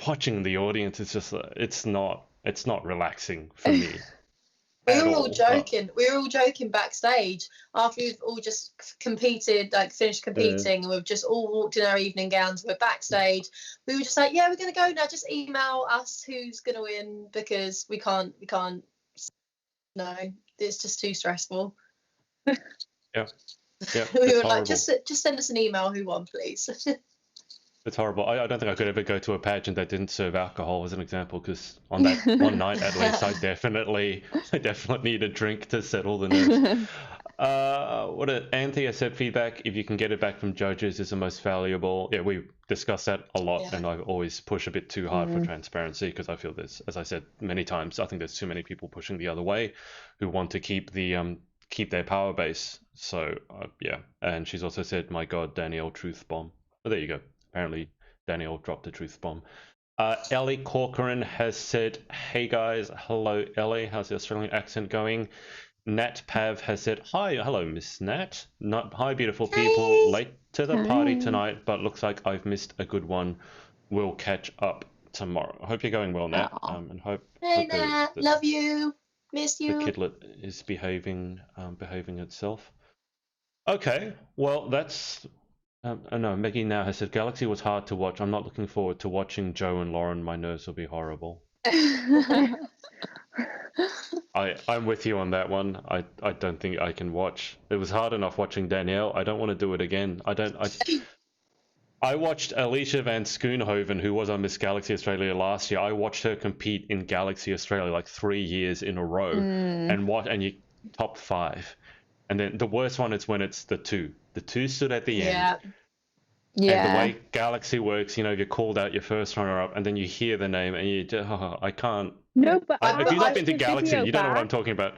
Watching the audience, it's just, it's not relaxing for me. We were all joking. We were all joking backstage after we've all just competed, like finished competing, and we've just all walked in our evening gowns. We're backstage. We were just like, yeah, we're gonna go now. Just email us who's gonna win because we can't. No, it's just too stressful. Yeah. We were like, just send us an email who won, please. It's horrible. I don't think I could ever go to a pageant that didn't serve alcohol, as an example, because on that one night at least, I definitely need a drink to settle the nerves. Anthea said feedback, if you can get it back from judges, is the most valuable. Yeah, we discussed that a lot, and I always push a bit too hard for transparency because I feel there's, as I said many times, I think there's too many people pushing the other way who want to keep their power base. So yeah, and she's also said, my God, Danielle, truth bomb. Oh, there you go. Apparently, Danielle dropped a truth bomb. Ellie Corcoran has said, hey guys, hello Ellie, how's the Australian accent going? Nat Pav has said, hi, hello Miss Nat. Hi beautiful people, late to the party tonight, but looks like I've missed a good one. We'll catch up tomorrow. I hope you're going well, Nat, and hope Nat, love you, miss you. The kidlet is behaving itself. Okay, well that's. No, Maggie now has said, Galaxy was hard to watch. I'm not looking forward to watching Joe and Lauren. My nerves will be horrible. I'm with you on that one. I don't think I can watch. It was hard enough watching Danielle. I don't want to do it again. I watched Alicia Van Schoonhoven, who was on Miss Galaxy Australia last year. I watched her compete in Galaxy Australia like 3 years in a row, and you top 5. And then the worst one is when it's the 2. The 2 stood at the end. Yeah. And the way Galaxy works, you're called out your first runner-up, and then you hear the name, and you just, I can't. No, but if you've not been to Galaxy, you don't know what I'm talking about.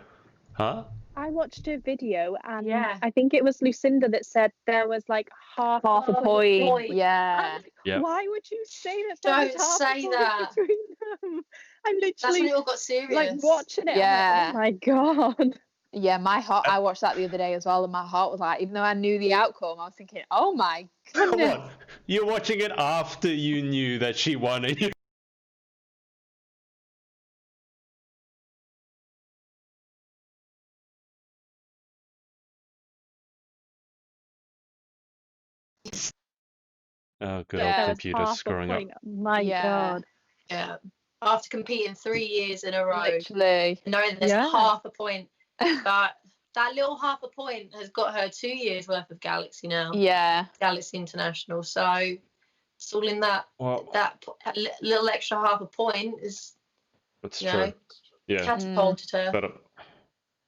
Huh? I watched a video, and I think it was Lucinda that said there was like half a point. Yeah. Why would you say that? Don't say that. Between them? I'm literally. That's when it all got serious. Like watching it. Yeah. I'm like, oh my God. Yeah, my heart. I watched that the other day as well, and my heart was like, even though I knew the outcome, I was thinking, oh my goodness. Come on, you're watching it after you knew that she won, and you. Oh, good old computer screwing up. My God. Yeah. After competing 3 years in a row, Literally, knowing there's half a point, that little half a point has got her 2 years worth of Galaxy now. Yeah. Galaxy International. So it's all in that. That little extra half a point is. That's true. Yeah. Catapulted her. But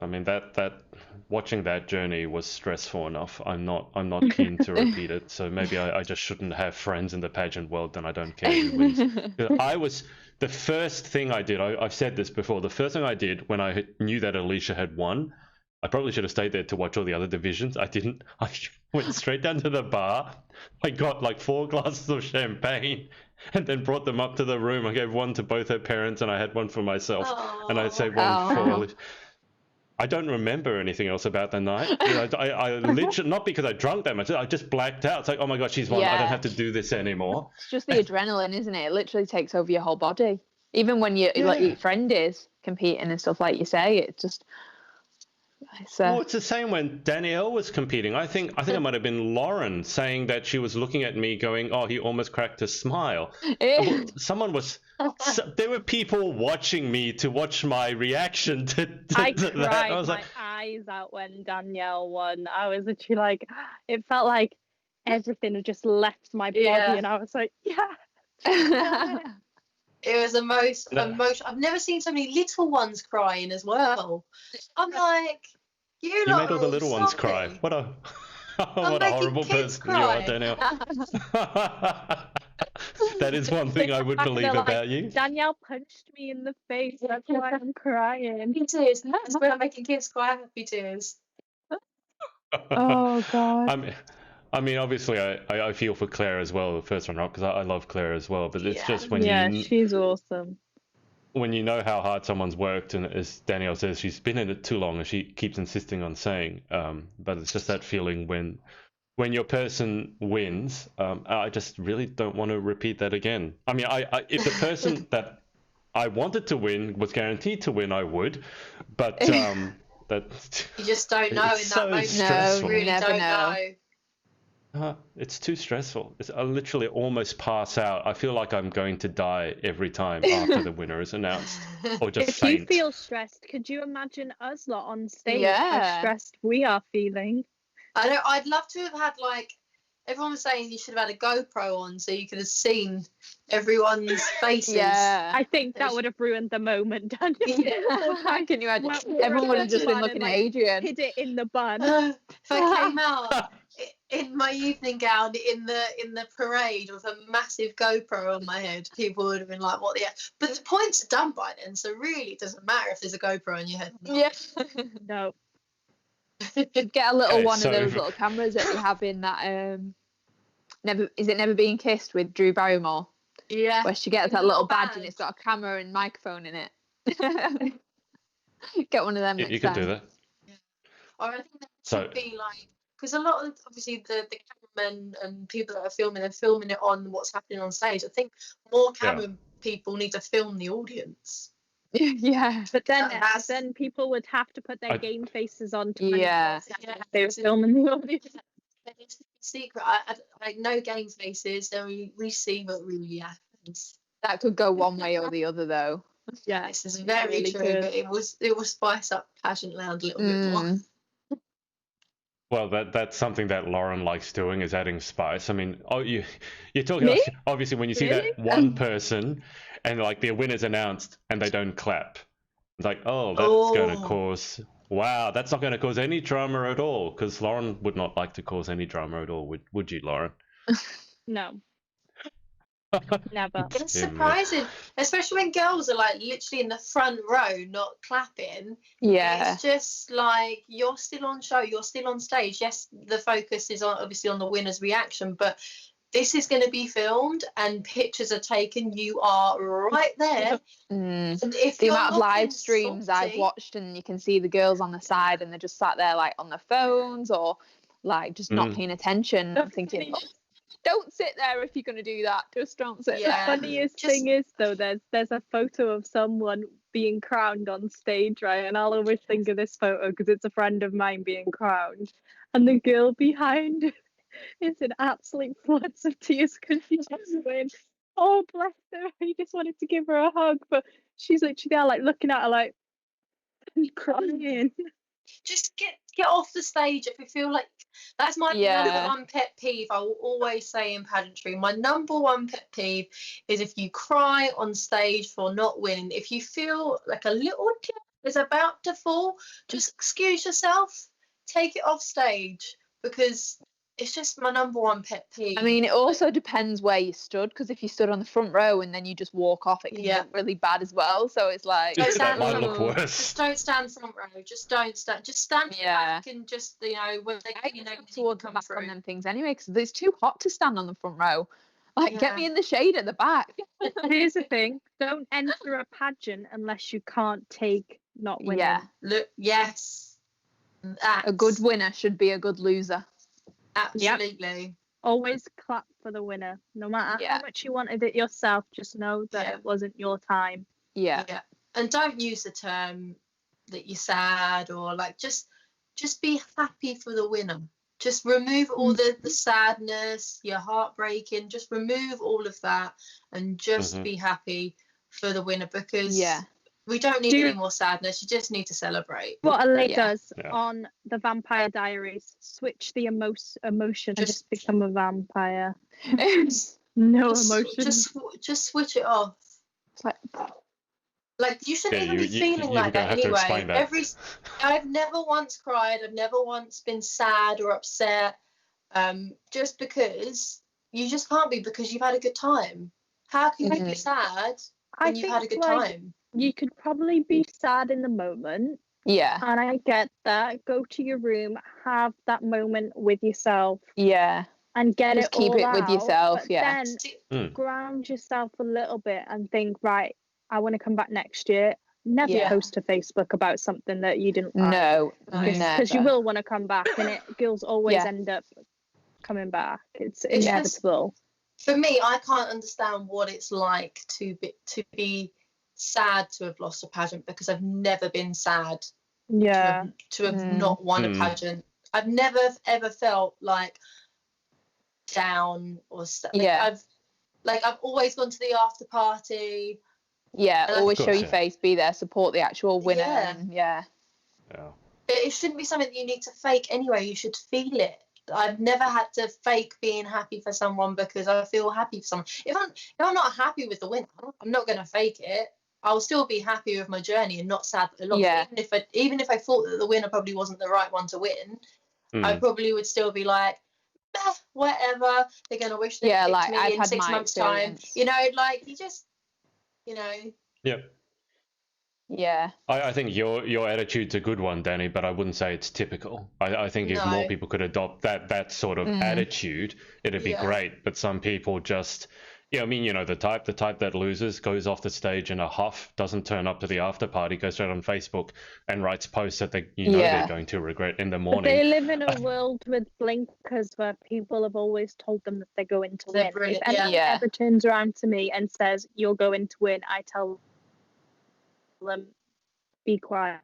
I mean that watching that journey was stressful enough. I'm not keen to repeat it. So maybe I just shouldn't have friends in the pageant world. Then I don't care who wins. The first thing I did. I've said this before. The first thing I did when I knew that Alicia had won. I probably should have stayed there to watch all the other divisions. I didn't. I went straight down to the bar. I got like 4 glasses of champagne and then brought them up to the room. I gave one to both her parents and I had one for myself. And I saved one for Alicia. I don't remember anything else about the night. I literally, not because I drank that much, I just blacked out. It's like, oh my God, she's won. I don't have to do this anymore. It's just the adrenaline, isn't it? It literally takes over your whole body. Even when like your friend is competing and stuff like you say, it just... Well, it's the same when Danielle was competing. I think it might have been Lauren saying that she was looking at me going, oh, he almost cracked a smile. Someone was... there were people watching me to watch my reaction to I that. cried I was my eyes out when Danielle won. I was literally like, it felt like everything had just left my body, and I was like, yeah. It was the most emotional. I've never seen so many little ones crying as well. I'm like, you made all are the all little ones cry. sobbing. What a I'm what a making horrible kids person you are, cry. Danielle. That is one thing I would They're believe like, about you. Danielle punched me in the face. That's why I'm crying. Happy tears. That's when I'm making kids cry. Happy tears. Oh God. I mean, obviously, I feel for Claire as well, the first runner-up, because I love Claire as well. But it's Yeah. just when Yeah, you she's awesome. when you know how hard someone's worked, and as Danielle says, she's been in it too long, and she keeps insisting on saying. But it's just that feeling when your person wins. I just really don't want to repeat that again. I mean, if the person that I wanted to win was guaranteed to win, I would. But that You just don't know in it's that so moment. stressful. You really never don't know. It's too stressful. I literally almost pass out. I feel like I'm going to die every time after the winner is announced, or just If you faint. feel stressed, could you imagine us lot on stage how Yeah. stressed we are feeling? I know. I'd love to have had everyone was saying you should have had a GoPro on so you could have seen everyone's faces. Yeah. I think that would have ruined the moment, Daniel. Can you imagine? Well, Everyone would have just been bun looking and, at Adrian. hid it in the bun. If I came out in my evening gown in the parade with a massive GoPro on my head, people would have been like, "What the?" But the points are done by then, so really it doesn't matter if there's a GoPro on your head. Yeah. No. Get a little Okay, one so- of those little cameras that they have in that Never Being Kissed with Drew Barrymore, Yeah. where she gets that little badge and it's got a camera and microphone in it. Get one of them You next could time. do that. Or I think that So- should be because a lot of obviously the cameramen and people that are filming, they're filming it on what's happening on stage. I think more camera people need to film the audience. Yeah. But then, That's- then people would have to put their I- game faces on. Yeah. Yeah. They were filming the audience. It's a secret. I know game faces, so we see what really happens. That could go one way or the other, though. Yeah, This is very really true, good. but it will spice up Pageant Land a little bit more. Well, that's something that Lauren likes doing, is adding spice. I mean, you're talking Me? like, obviously when you see Really? that one person and like their winner's announced and they don't clap, it's like, oh, that's going to cause. Wow, that's not going to cause any drama at all, because Lauren would not like to cause any drama at all, would you, Lauren? No. Never. It's surprising, especially when girls are literally in the front row, not clapping. Yeah. It's just you're still on show, you're still on stage. Yes, the focus is obviously on the winner's reaction, but this is going to be filmed and pictures are taken. You are right there. Mm. And if The you're amount of looking live streams I've salty- watched, and you can see the girls on the side and they're just sat there on their phones or just not paying attention. I'm thinking, don't sit there if you're going to do that. Just don't sit Yeah. The funniest thing is, though, there's a photo of someone being crowned on stage, right? And I'll always think of this photo because it's a friend of mine being crowned, and the girl behind is in absolute floods of tears because she just went, "Oh, bless her!" He just wanted to give her a hug, but she's literally there, looking at her, crying. Just get off the stage if you feel like that's my number one pet peeve. I will always say in pageantry, my number one pet peeve is if you cry on stage for not winning. If you feel like a little tear is about to fall, just excuse yourself, take it off stage, because it's just my number one pet peeve. I mean, it also depends where you stood, because if you stood on the front row and then you just walk off, it can look really bad as well. So it's like, that might look worse. Just don't stand front row. Just don't stand. Just stand back and just when they towards the back on them things anyway, because it's too hot to stand on the front row. Get me in the shade at the back. Here's the thing: don't enter a pageant unless you can't take not winning. Yeah. Look, yes. A good winner should be a good loser. Absolutely. Always clap for the winner, no matter how much you wanted it yourself. Just know that it wasn't your time. Yeah. And don't use the term that you're sad or just be happy for the winner. Just remove all the sadness, your heartbreaking. Just remove all of that and just be happy for the winner, because we don't need any more sadness. You just need to celebrate. What a lady does on the Vampire Diaries: switch the emotion and just become a vampire. No emotion. Just switch it off. It's like, Like, you shouldn't Yeah, even be feeling you're like gonna that have to anyway. explain that. I've never once cried. I've never once been sad or upset. Just because you just can't be, because you've had a good time. How can you be sad I when you've had a think good like time? you could probably be sad in the moment, yeah, and I get that. Go to your room, have that moment with yourself, yeah. and get Just it keep all it with out. yourself, But yeah. then ground yourself a little bit and think, right, I want to come back next year. Never Yeah. post to Facebook about something that you didn't like. No, Because you never. will want to come back, and girls always Yeah. end up coming back. It's It's inevitable. For me, I can't understand what it's like to be sad to have lost a pageant, because I've never been sad Yeah. to have not won a pageant. I've never ever felt like down or Yeah. I've always gone to the after party. Yeah, And always Of show course, your yeah. face, be there, support the actual winner. Yeah. And yeah. Yeah. It shouldn't be something that you need to fake anyway. You should feel it. I've never had to fake being happy for someone, because I feel happy for someone. If I'm not happy with the winner, I'm not going to fake it. I'll still be happy with my journey and not sad that I lost. Yeah. Even if I thought that the winner probably wasn't the right one to win, I probably would still be like, whatever. They're going to wish they picked like, me I've in had 6 my months' time. experience. You know, like, you just, you know. Yep. Yeah. I think your attitude's a good one, Danny, but I wouldn't say it's typical. I think if more people could adopt that sort of attitude, it'd be great. But some people just, yeah, I mean, you know, the type that loses, goes off the stage in a huff, doesn't turn up to the after party, goes straight on Facebook and writes posts that they're going to regret in the But morning. they live in a world with blinkers where people have always told them that they're going to win. If anyone ever turns around to me and says, you're going to win, I tell them, be quiet.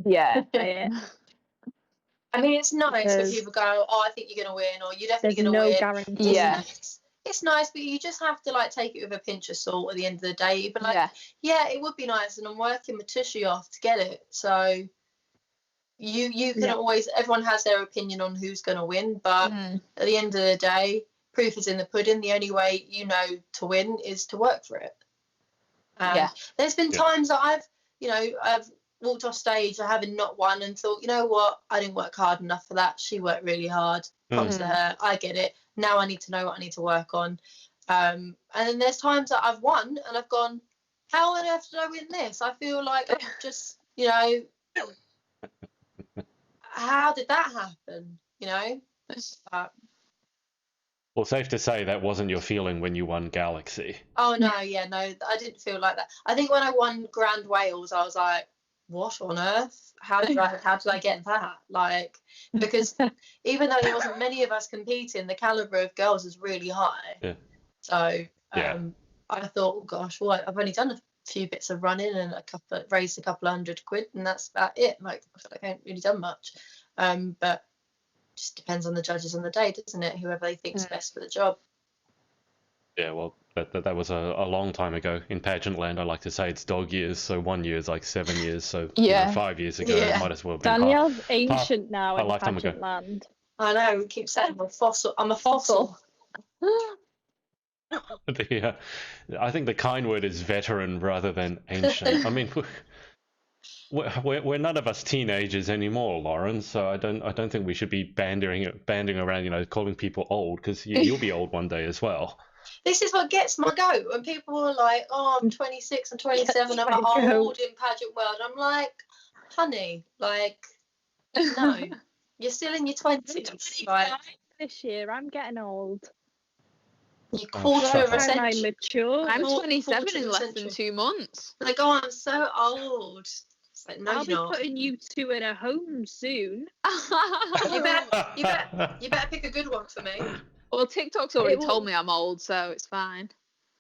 Yeah. I mean, it's nice when people go, oh, I think you're going to win, or you're definitely There's going to no win. guarantee. Yeah. It's nice, but you just have to like take it with a pinch of salt at the end of the day. But like, yeah, it would be nice, and I'm working my tushy off to get it. So you can always, everyone has their opinion on who's going to win, but at the end of the day, proof is in the pudding. The only way you know to win is to work for it. There's been times that I've walked off stage, I haven't not won, and thought, you know what, I didn't work hard enough for that. She worked really hard. Props to her. I get it. Now I need to know what I need to work on. And then there's times that I've won and I've gone, how on earth did I win this? I feel like I'm just, how did that happen? Well, safe to say that wasn't your feeling when you won Galaxy. Oh, no, I didn't feel like that. I think when I won Grand Wales, I was like, what on earth? How did I get that? Like, because even though there wasn't many of us competing, the caliber of girls is really high. Yeah. So I thought, oh gosh, what? I've only done a few bits of running and raised a couple £100, and that's about it. Like, I haven't really done much. But just depends on the judges on the day, doesn't it? Whoever they think's best for the job. Yeah, well, that was a long time ago. In pageant land, I like to say it's dog years, so 1 year is like 7 years, so 5 years ago, it might as well be Danielle's ancient now in lifetime pageant ago. land. I know, we keep saying I'm a fossil. I think the kind word is veteran rather than ancient. I mean, we're none of us teenagers anymore, Lauren. So I don't think we should be banding around, calling people old, because you'll be old one day as well. This is what gets my goat. When people are like, oh, I'm 26, I'm 27, I'm old in pageant world. I'm like, honey, like, no, you're still in your 20s. Like, this year, I'm getting old. You quarter of a century. I'm mature. I'm 27 in less than 2 months. Like, oh, I'm so old. It's like, no, I'll be not. putting you two in a home soon. You better pick a good one for me. Well, TikTok's already told me I'm old, so it's fine.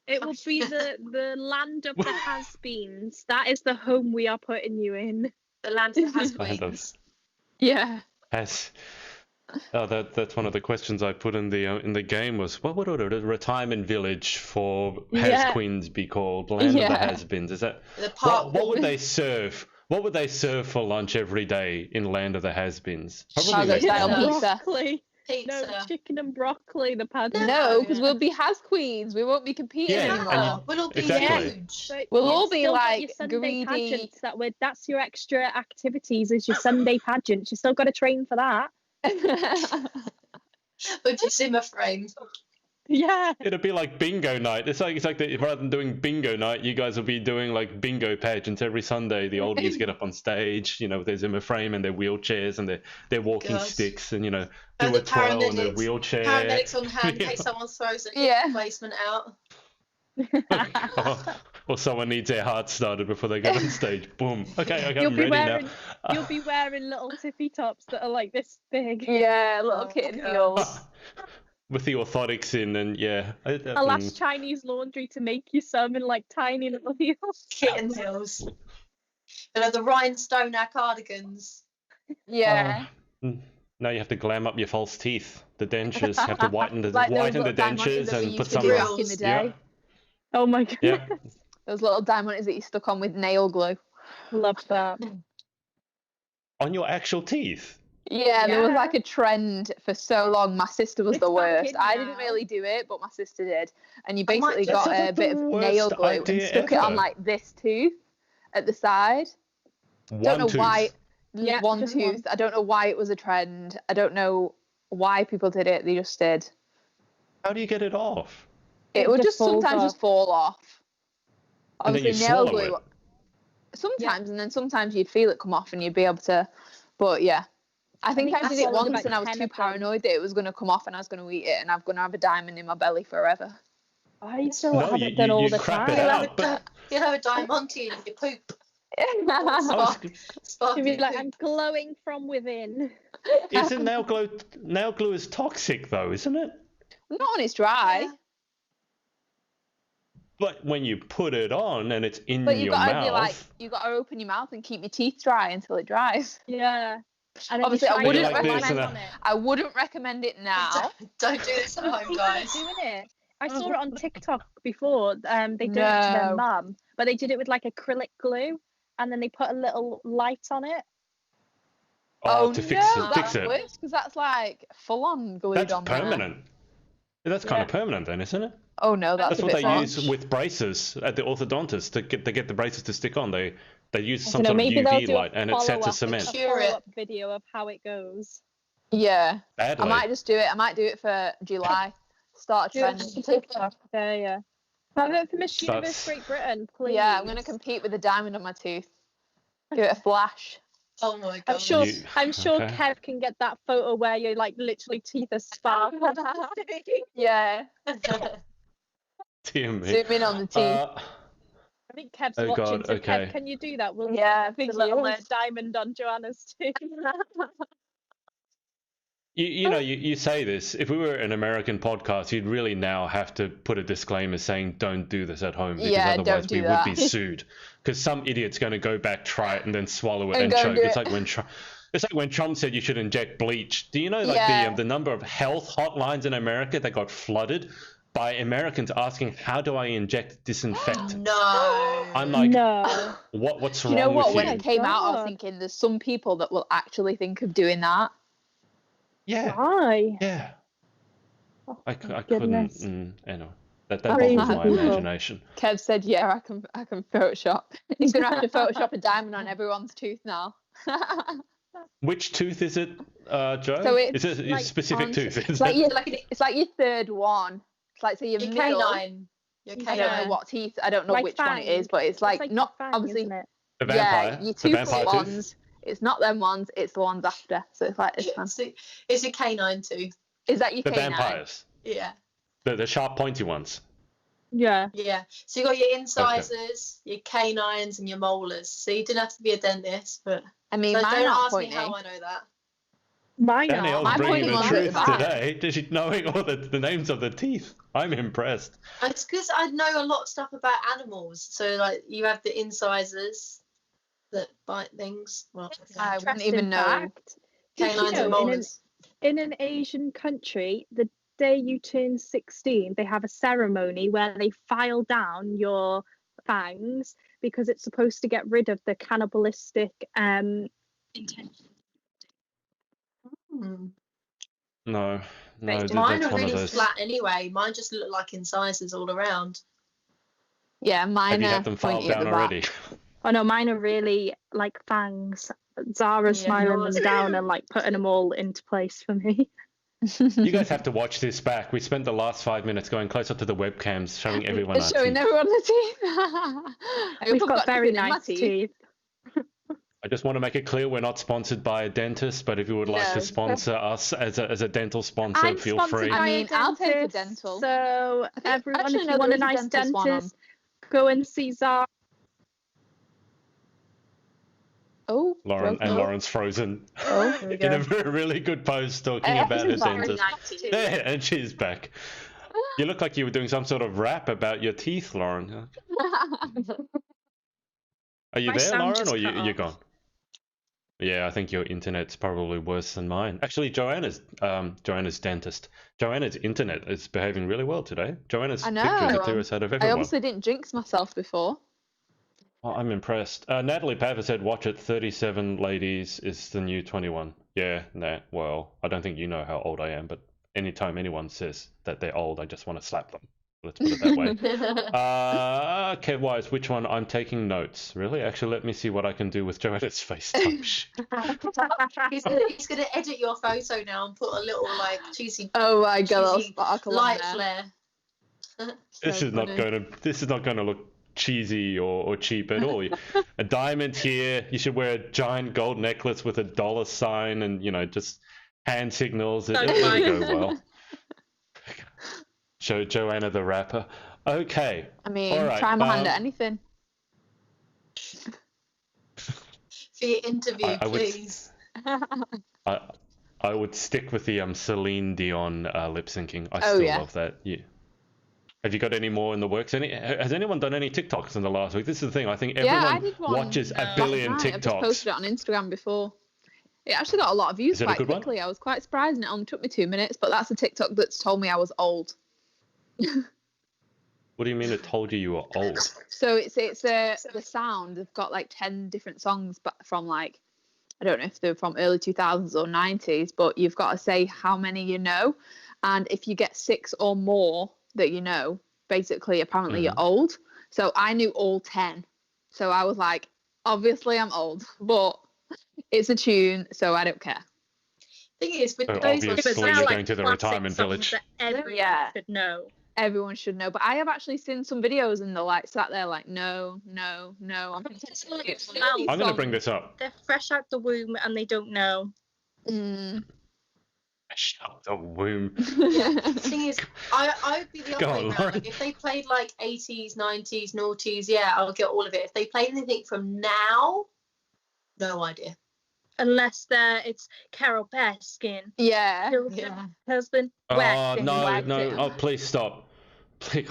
It will be the land of the has-beens. That is the home we are putting you in. The land of the has-beens. Yeah. Oh, that's one of the questions I put in the game was, what would a retirement village for has-queens be called? Land of the has-beens. Is that what would they serve? What would they serve for lunch every day in Land of the Has-beens? Probably style pizza. Pizza. No, chicken and broccoli, the pageant. No, because we'll be has queens. We won't be competing Yeah, anymore. and We'll all be exactly. huge. But We'll you've all be still got like your Sunday greedy. pageants that's your extra activities is your Sunday pageants. You still got to train for that. With your Zimmer frame. Yeah. It'll be like bingo night. It's like rather than doing bingo night, you guys will be doing like bingo pageants every Sunday. The oldies get up on stage, with their Zimmer frame and their wheelchairs and their walking God. sticks, and And do a the twirl in their paramedics. wheelchair. Paramedics on hand in case someone throws a hip replacement out. Or someone needs their heart started before they get on stage. Boom. Okay, You'll I'm be ready wearing now. you'll be wearing little tippy tops that are like this big. Yeah, little Oh, kitten God. heels. With the orthotics in, and I'll ask Chinese laundry to make you some in like tiny little heels. Kitten heels. The rhinestone cardigans. Yeah. Now you have to glam up your false teeth. The dentures have to whiten the Like those whiten the little diamonds dentures that we and used put to some. do back in the day. Yeah, Oh my god. yeah. Those little diamonds that you stuck on with nail glue. Love that. On your actual teeth. Yeah, there was Yeah. like a trend for so long. My sister was It's the back worst. in I didn't now. really do it, but my sister did. And you I might basically do got That's a bit the of worst nail glue and idea stuck it on ever. like this tooth at the side. Don't know One tooth. why. Yeah, One just tooth. one. I don't know why it was a trend. I don't know why people did it. They just did. How do you get it off? It It would just just sometimes falls just fall off. And then Obviously, you nail swallow glue. it. Sometimes, and then sometimes you'd feel it come off and you'd be able to. But yeah, I think think I I did it swallowed once about and I was 10 too of them. paranoid that it was going to come off and I was going to eat it and I'm going to have a diamond in my belly forever. I still No, have you it done all you the crap time. it out. But You'll have a diamante in your poop. I was, You'd Sparkly be like, poop. I'm glowing from within. isn't nail glue? Nail glue is toxic though, isn't it? Not when it's dry. Yeah. But when you put it on and it's in But you've your got to mouth. be like, you've got to open your mouth and keep your teeth dry until it dries. Yeah. And then Obviously, you I shine wouldn't a little like this light and on it. I wouldn't recommend it now. Don't do this at No, home, people are guys. doing it. I saw it on TikTok before. They did it to their No. mum, but they did it with like acrylic glue, and then they put a little light on it. to fix no, it. Fix that's it. worse because that's like full on glued That's on there. permanent. That's kind Yeah. of permanent then, isn't it? Oh no, that's That's a what bit they much. use with braces at the orthodontist to get the braces to stick on. They use I some don't know, sort of maybe they'll UV do a light and it sets a follow-up- cement. A Cure it. follow-up video of how it goes. Yeah, Badly. I might just do it. I might do it for July. Start a Do it trend. on TikTok. Yeah. Have it for Miss That's- Universe Great Britain, please. Yeah, I'm gonna compete with a diamond on my tooth. Give it a flash. Oh my god. I'm sure. You- I'm sure okay. Kev can get that photo where you're like literally teeth are sparkling. Yeah, Dear me. zoom in on the teeth. I think Kev's Oh, watching. God, So okay. Kev, can you do that? We'll Yeah, I the think he little is. diamond on Joanna's tooth. You say this. If we were an American podcast, you'd really now have to put a disclaimer saying don't do this at home because Yeah, otherwise don't do we would that. be sued. Because some idiot's going to go back, try it, and then swallow it And and go choke. and do It's it. like when Trump said you should inject bleach. Do you know Yeah. the number of health hotlines in America that got flooded by Americans asking how do I inject disinfectant? No. I'm like, No. what's Do wrong you know what? with When you? it came out, I was God. thinking there's some people that will actually think of doing that. Yeah, Why? yeah. Oh, I my couldn't. goodness. Anyway, that Crazy boggles my people. imagination. Kev said, "Yeah, I can Photoshop." He's gonna have to Photoshop a diamond on everyone's tooth now. Which tooth is it, Joe? So it's is it a like specific on- tooth? It's Is like it? your, Like an- it's like your third one. It's like so your Your middle. canine. Your I don't know canine. what teeth. I don't know Like which one it fang. is, but it's like your not fang, obviously. isn't it? The vampire. Yeah, your the two vampire front tooth. ones. It's not them ones. It's the ones after. So it's like this one. It's your canine too. Is that your The canine? vampires. Yeah. The sharp, pointy ones. Yeah. Yeah. So you got your incisors, your canines, and your molars. So you didn't have to be a dentist, but I mean, so mine don't aren't ask me pointy. how I know that. Mine Danielle's are. My bringing pointy the ones at the truth back. today. Does she knowing all the names of the teeth? I'm impressed. It's because I know a lot of stuff about animals. So like you have the incisors that bite things. Well, I wouldn't Interesting even know. fact. Did you canines know and molars. in an Asian country, the day you turn 16, they have a ceremony where they file down your fangs because it's supposed to get rid of the cannibalistic intention. Hmm. No, no, Mine Mine that's are one of really those. flat anyway. Mine just look like incisors all around. Yeah, mine Have you are had them filed pointy at down the back. already? Oh no, mine are really like fangs. Zara's Yeah, smiling yours- them down and like putting them all into place for me. You guys have to watch this back. We spent the last 5 minutes going closer to the webcams, showing everyone our Showing teeth. everyone the teeth. I hope We've I've got very nothing in my nice teeth. I just want to make it clear we're not sponsored by a dentist, but if you would like to No. sponsor us as a dental sponsor, I'm feel sponsored free. by I mean, a I'll take a dentist, dental. So everyone, actually, if no, you want there a is a nice dentist one on. dentist, go and see Zara. Oh, Lauren broken and up. Lauren's frozen Oh, There we in a go. really good pose talking about her Very dentist. nice teeth. Yeah, and she's back. You look like you were doing some sort of rap about your teeth, Lauren. Are you My there, sound Lauren, just or cut you're off. gone? Yeah, I think your internet's probably worse than mine. Actually, Joanna's dentist. Joanna's internet is behaving really well today. Joanna's I picture is the know. clearest out of I everyone. obviously didn't jinx myself before. Oh, I'm impressed. Natalie Pava said, "Watch it. 37 ladies is the new 21." Yeah, nah. Well, I don't think you know how old I am, but anytime anyone says that they're old, I just want to slap them. Let's put it that way. Okay, Wise, which one? I'm taking notes. Really? Actually, let me see what I can do with Joanna's FaceTime. He's gonna edit your photo now and put a little like cheesy Oh my god, that'll cheesy sparkle light on there. flare. This So is not funny. gonna look cheesy or cheap at all. A diamond here. You should wear a giant gold necklace with a dollar sign and just hand signals. It'll go well. Show Joanna the rapper. Okay. I mean, All right, try my hand at anything. For your interview, I would- please. I would stick with the Celine Dion lip syncing. I Oh, still yeah. love that. Yeah. Have you got any more in the works? Has anyone done any TikToks in the last week? This is the thing. I think Yeah, I everyone did one watches a last billion Last night, I've just TikToks. posted it on Instagram before. It actually got a lot of views Is it a quite good one? quickly. I was quite surprised, and it only took me 2 minutes. But that's a TikTok that's told me I was old. What do you mean it told you were old? So it's the sound. They've got like 10 different songs, but from like, I don't know if they're from early 2000s or 90s, but you've got to say how many you know, and if you get 6 or more that you know, basically apparently you're old. So I knew all 10, so I was like, obviously I'm old, but it's a tune, so I don't care. Thing is, with So those obviously ones, you're going to the retirement village. That everyone Yeah. should know. Everyone should know, but I have actually seen some videos and they're like sat there like no. I'm I'm going to bring this up. They're fresh out the womb and they don't know. Shut the womb. The thing is, I would be the Go other on, way around. Lauren. Like, if they played like 80s, 90s, noughties, yeah, I'll get all of it. If they played anything from now, no idea. Unless it's Carol Baskin. Yeah. Husband. Oh, whacked him, no. whacked him. Oh, please stop.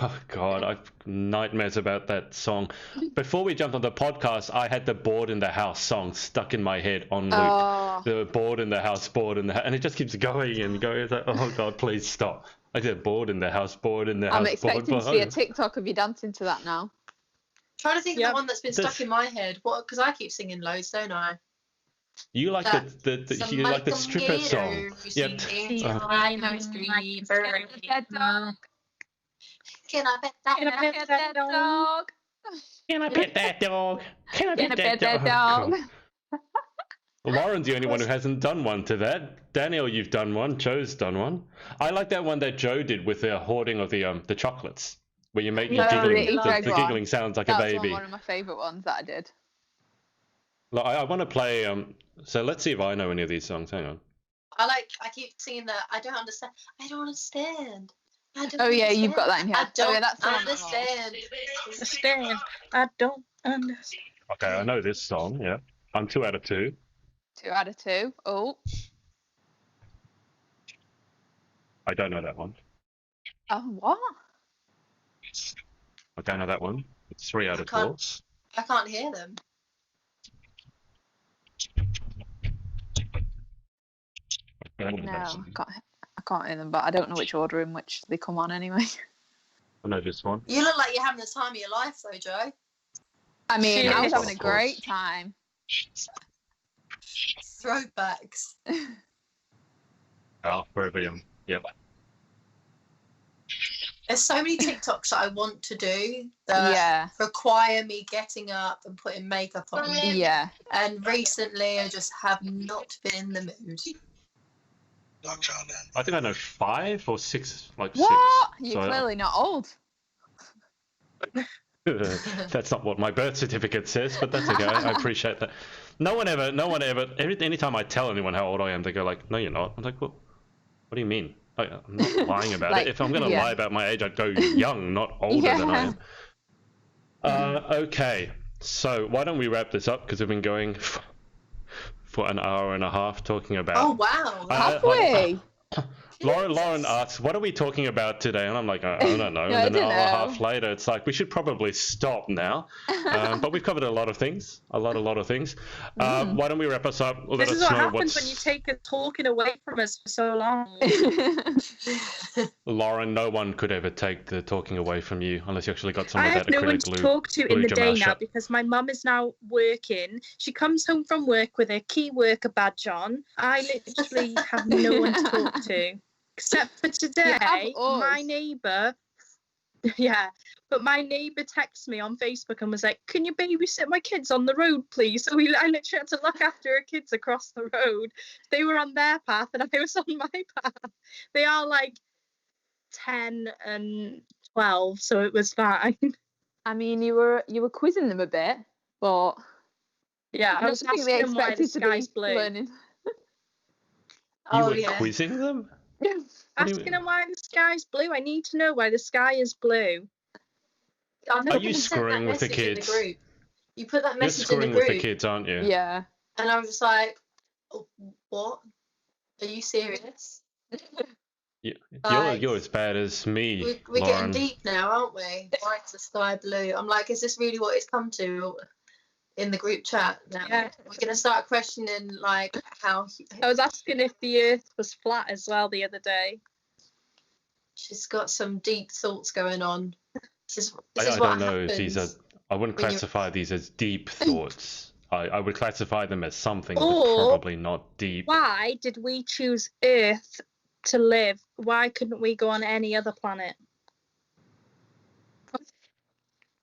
Oh, God. I've nightmares about that song. Before we jumped on the podcast, I had the Bored in the House song stuck in my head on loop. Oh. The Bored in the House, and it just keeps going and going. It's like, oh, God, please stop. I said Bored in the House, Bored in the House. I'm expecting to see a bored. TikTok of you dancing to that now. Trying to think of Yeah. the one that's been stuck in my head. What? Because I keep singing loads, don't I? You like the you like the stripper song. Yep. I know street bird. Can I bet that? Can I pet that dog? Can I pet that dog? Can I Can I pet pet that that dog? dog? Lauren's the only one who hasn't done one to that. Danielle, you've done one. Joe's done one. I like that one that Joe did with the hoarding of the chocolates, where you make No, giggling. the The Easter egg giggling sounds like a That's baby. one of my favourite ones that I did. Look, I want to play. So let's see if I know any of these songs. Hang on. I keep singing that. I don't understand. I don't understand. I don't Oh yeah, you've got that in here. I don't Oh, yeah, that's the one. understand. Understand. I don't understand. Okay, I know this song. Yeah, I'm 2 out of 2. 2 out of 2. Oh. I don't know that one. Oh, what? I don't know that one. It's 3 out of 4. I can't hear them. I don't know No, that song. I can't hear them, but I don't know which order in which they come on anyway. I know this one. You look like you're having the time of your life, though, Joe. I mean, I was Cheers. having a great time. Throwbacks. Oh, wherever you. Yep. There's so many TikToks that I want to do that require me getting up and putting makeup on. Yeah. And recently, I just have not been in the mood. I think I know 5 or 6, like What? 6. You're clearly not old. That's not what my birth certificate says, but that's okay. I appreciate that. No one ever. Anytime I tell anyone how old I am, they go like, "No, you're not." I'm like, "Well, what do you mean? I'm not lying about it. If I'm going to lie about my age, I'd go young, not older than I am." Okay, so why don't we wrap this up, because we've been going for an hour and a half talking about. Oh wow! Have we? Lauren asks, "What are we talking about today?" And I'm like, "I don't know." And then an hour and a half later, it's like, we should probably stop now. But we've covered a lot of things. A lot of things. Why don't we wrap us up? This is what happens when you take us talking away from us for so long. Lauren, no one could ever take the talking away from you unless you actually got someone I have that no one to talk to in the day now, because my mum is now working. She comes home from work with her key worker badge on. I literally have no one to talk to. Except for today, my neighbour, but my neighbour texted me on Facebook and was like, "Can you babysit my kids on the road, please?" So I literally had to look after her kids across the road. They were on their path and I was on my path. They are like 10 and 12, so it was fine. I mean, you were quizzing them a bit, but yeah, I was asking them why the sky's blue. Learning. You were quizzing them? Asking them why the sky's blue. I need to know why the sky is blue. Are you screwing with the kids? You put that message in the group. You're screwing with the kids, aren't you? Yeah. And I was just like, oh, what? Are you serious? You're as bad as me, We're Lauren. getting deep now, aren't we? Why is the sky blue? I'm like, is this really what it's come to in the group chat now? Yeah. We're going to start questioning, like, how... I was asking if the earth was flat as well the other day. She's got some deep thoughts going on. I don't know if these are... I wouldn't classify these as deep thoughts. I would classify them as something, but probably not deep. Why did we choose Earth to live? Why couldn't we go on any other planet?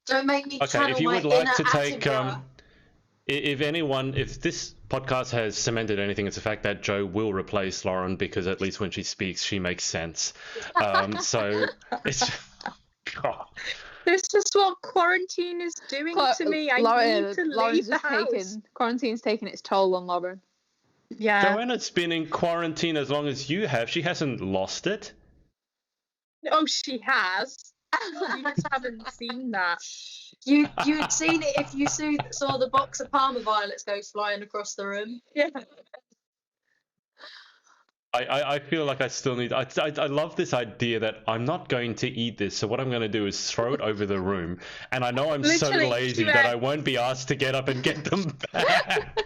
Don't make me okay, if you would like to take... If this podcast has cemented anything, it's the fact that Jo will replace Lauren, because at least when she speaks, she makes sense. So it's... God. This is what quarantine is doing to me. I need to leave the house. Quarantine's taking its toll on Lauren. Yeah. Joanna's been in quarantine as long as you have. She hasn't lost it. Oh, she has. You just haven't seen that. You'd seen it if you saw the box of Parma violets go flying across the room. Yeah. I feel like I still need... I love this idea that I'm not going to eat this, so what I'm going to do is throw it over the room, and I know I'm so lazy that I won't be asked to get up and get them back.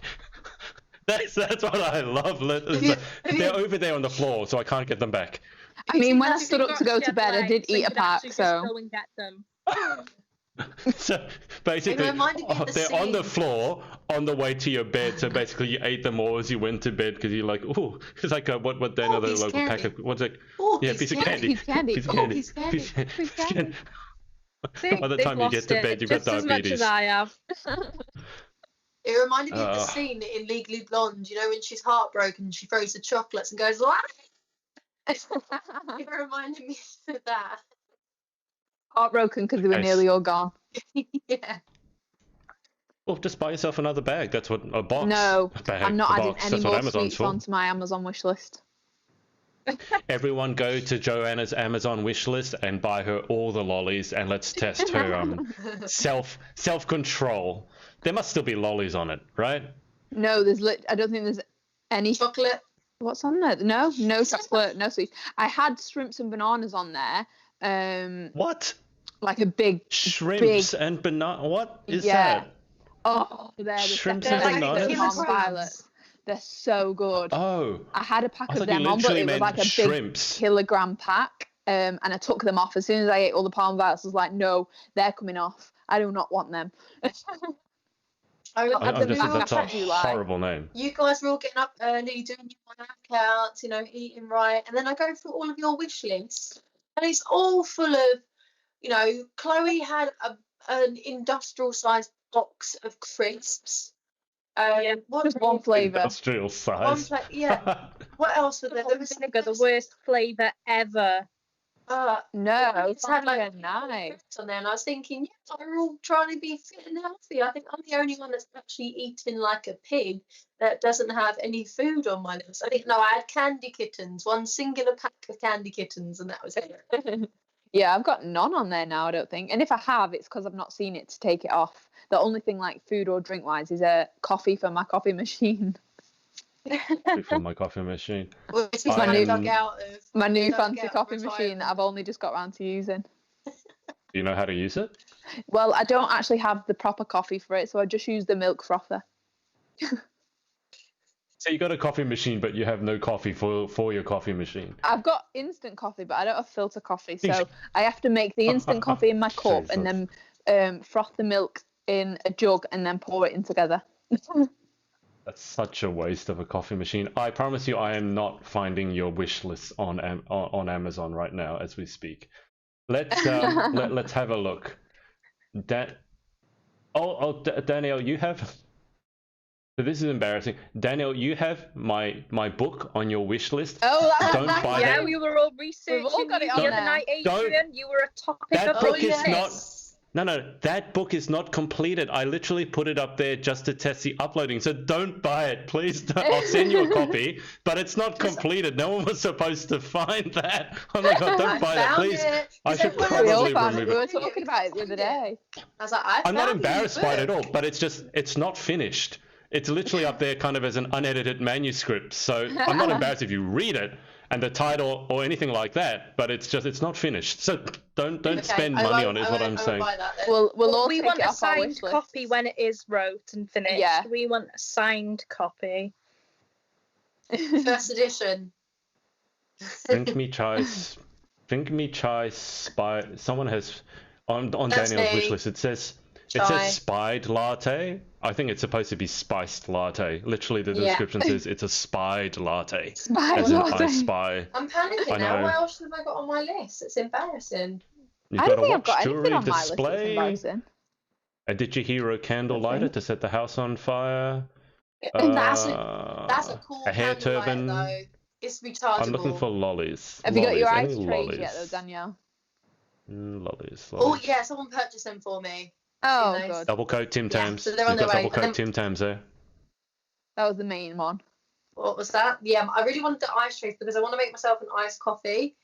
That's what I love. They're over there on the floor, so I can't get them back. I mean, when I stood up to go to bed, I did eat a pack, so... Go and get them. So basically, they're on the floor on the way to your bed. So basically, you ate them all as you went to bed, because you're like, oh, it's like what then another local pack of what's like, piece of candy. Piece of candy. By the time you get to bed, you've got diabetes. As much as I have. It reminded me of the scene in Legally Blonde. You know, when she's heartbroken, she throws the chocolates and goes, "What?" It reminded me of that. Heartbroken because they were nearly all gone. Yeah. Well, just buy yourself another bag. That's what a box. No, I'm not adding any more Amazon's sweets onto my Amazon wish list. Everyone go to Joanna's Amazon wish list and buy her all the lollies, and let's test her self-control. There must still be lollies on it, right? No, I don't think there's any chocolate. What's on there? No chocolate, no sweets. I had shrimps and bananas on there. What? Like a big shrimps and banana. What is that? Oh, they're shrimps and bananas. Violet. They're so good. Oh, I had a pack of them on, but it was like a big kilogram pack. And I took them off as soon as I ate all the palm violets. I was like, no, they're coming off. I do not want them. That's a horrible name. You guys were all getting up early, doing your workouts, you know, eating right, and then I go through all of your wish lists, and it's all full of, you know, Chloe had an industrial-sized box of crisps. Just one flavour. Industrial size. Yeah. What else was there? There was the worst flavour ever. No, it's had like nice on there, and I was thinking, yeah, we're all trying to be fit and healthy. I think I'm the only one that's actually eating like a pig that doesn't have any food on my list. I think I had candy kittens, one singular pack of candy kittens, and that was it. Yeah, I've got none on there now, I don't think. And if I have, it's because I've not seen it to take it off. The only thing like food or drink wise is a coffee for my coffee machine. From my coffee machine. Which is my new dug fancy out coffee of machine that I've only just got around to using. Do you know how to use it? Well, I don't actually have the proper coffee for it, so I just use the milk frother. So you got a coffee machine, but you have no coffee for your coffee machine. I've got instant coffee, but I don't have filter coffee, so I have to make the instant coffee in my cup and then froth the milk in a jug and then pour it in together. That's such a waste of a coffee machine. I promise you, I am not finding your wish list on Amazon right now as we speak. Let's have a look. Danielle, you have. So this is embarrassing. Danielle, you have my book on your wish list. Oh, don't buy yeah, that. we were all researching all got it the on other there. night, Adrian. You were a topic That of book is research. not. No, that book is not completed. I literally put it up there just to test the uploading. So don't buy it, please. I'll send you a copy, but it's not completed. No one was supposed to find that. Oh my god, don't buy that, please. I should probably remove it. We were talking about it the other day. I was like, I'm not embarrassed by it at all, but it's not finished. It's literally up there kind of as an unedited manuscript. So I'm not embarrassed if you read it and the title or anything like that, but it's not finished. So don't spend money on it is what I'm saying. We'll all we take want it a off our signed wish list. copy when it is wrote and finished. Yeah. We want a signed copy. First edition. Drink me chai spy. Someone has on Danielle's wish list. It says spied latte. I think it's supposed to be spiced latte. Literally, the description says it's a spied latte. As in, I spy. I'm panicking now. What else have I got on my list? It's embarrassing. You've I got don't a think I've watch got jewelry anything on my list that's display. embarrassing. A Digihero candle lighter to set the house on fire. That's a cool a hair candle lighter, turban. though. It's rechargeable. I'm looking for lollies. Have you got your Any ice trays lollies? yet, though, Danielle? Lollies. Oh yeah, someone purchased them for me. Oh, Nice. good. Double coat Tim Tams. so they're on You've their got way. double coat Tim Tams there. That was the main one. What was that? Yeah, I really wanted the ice trays because I want to make myself an iced coffee.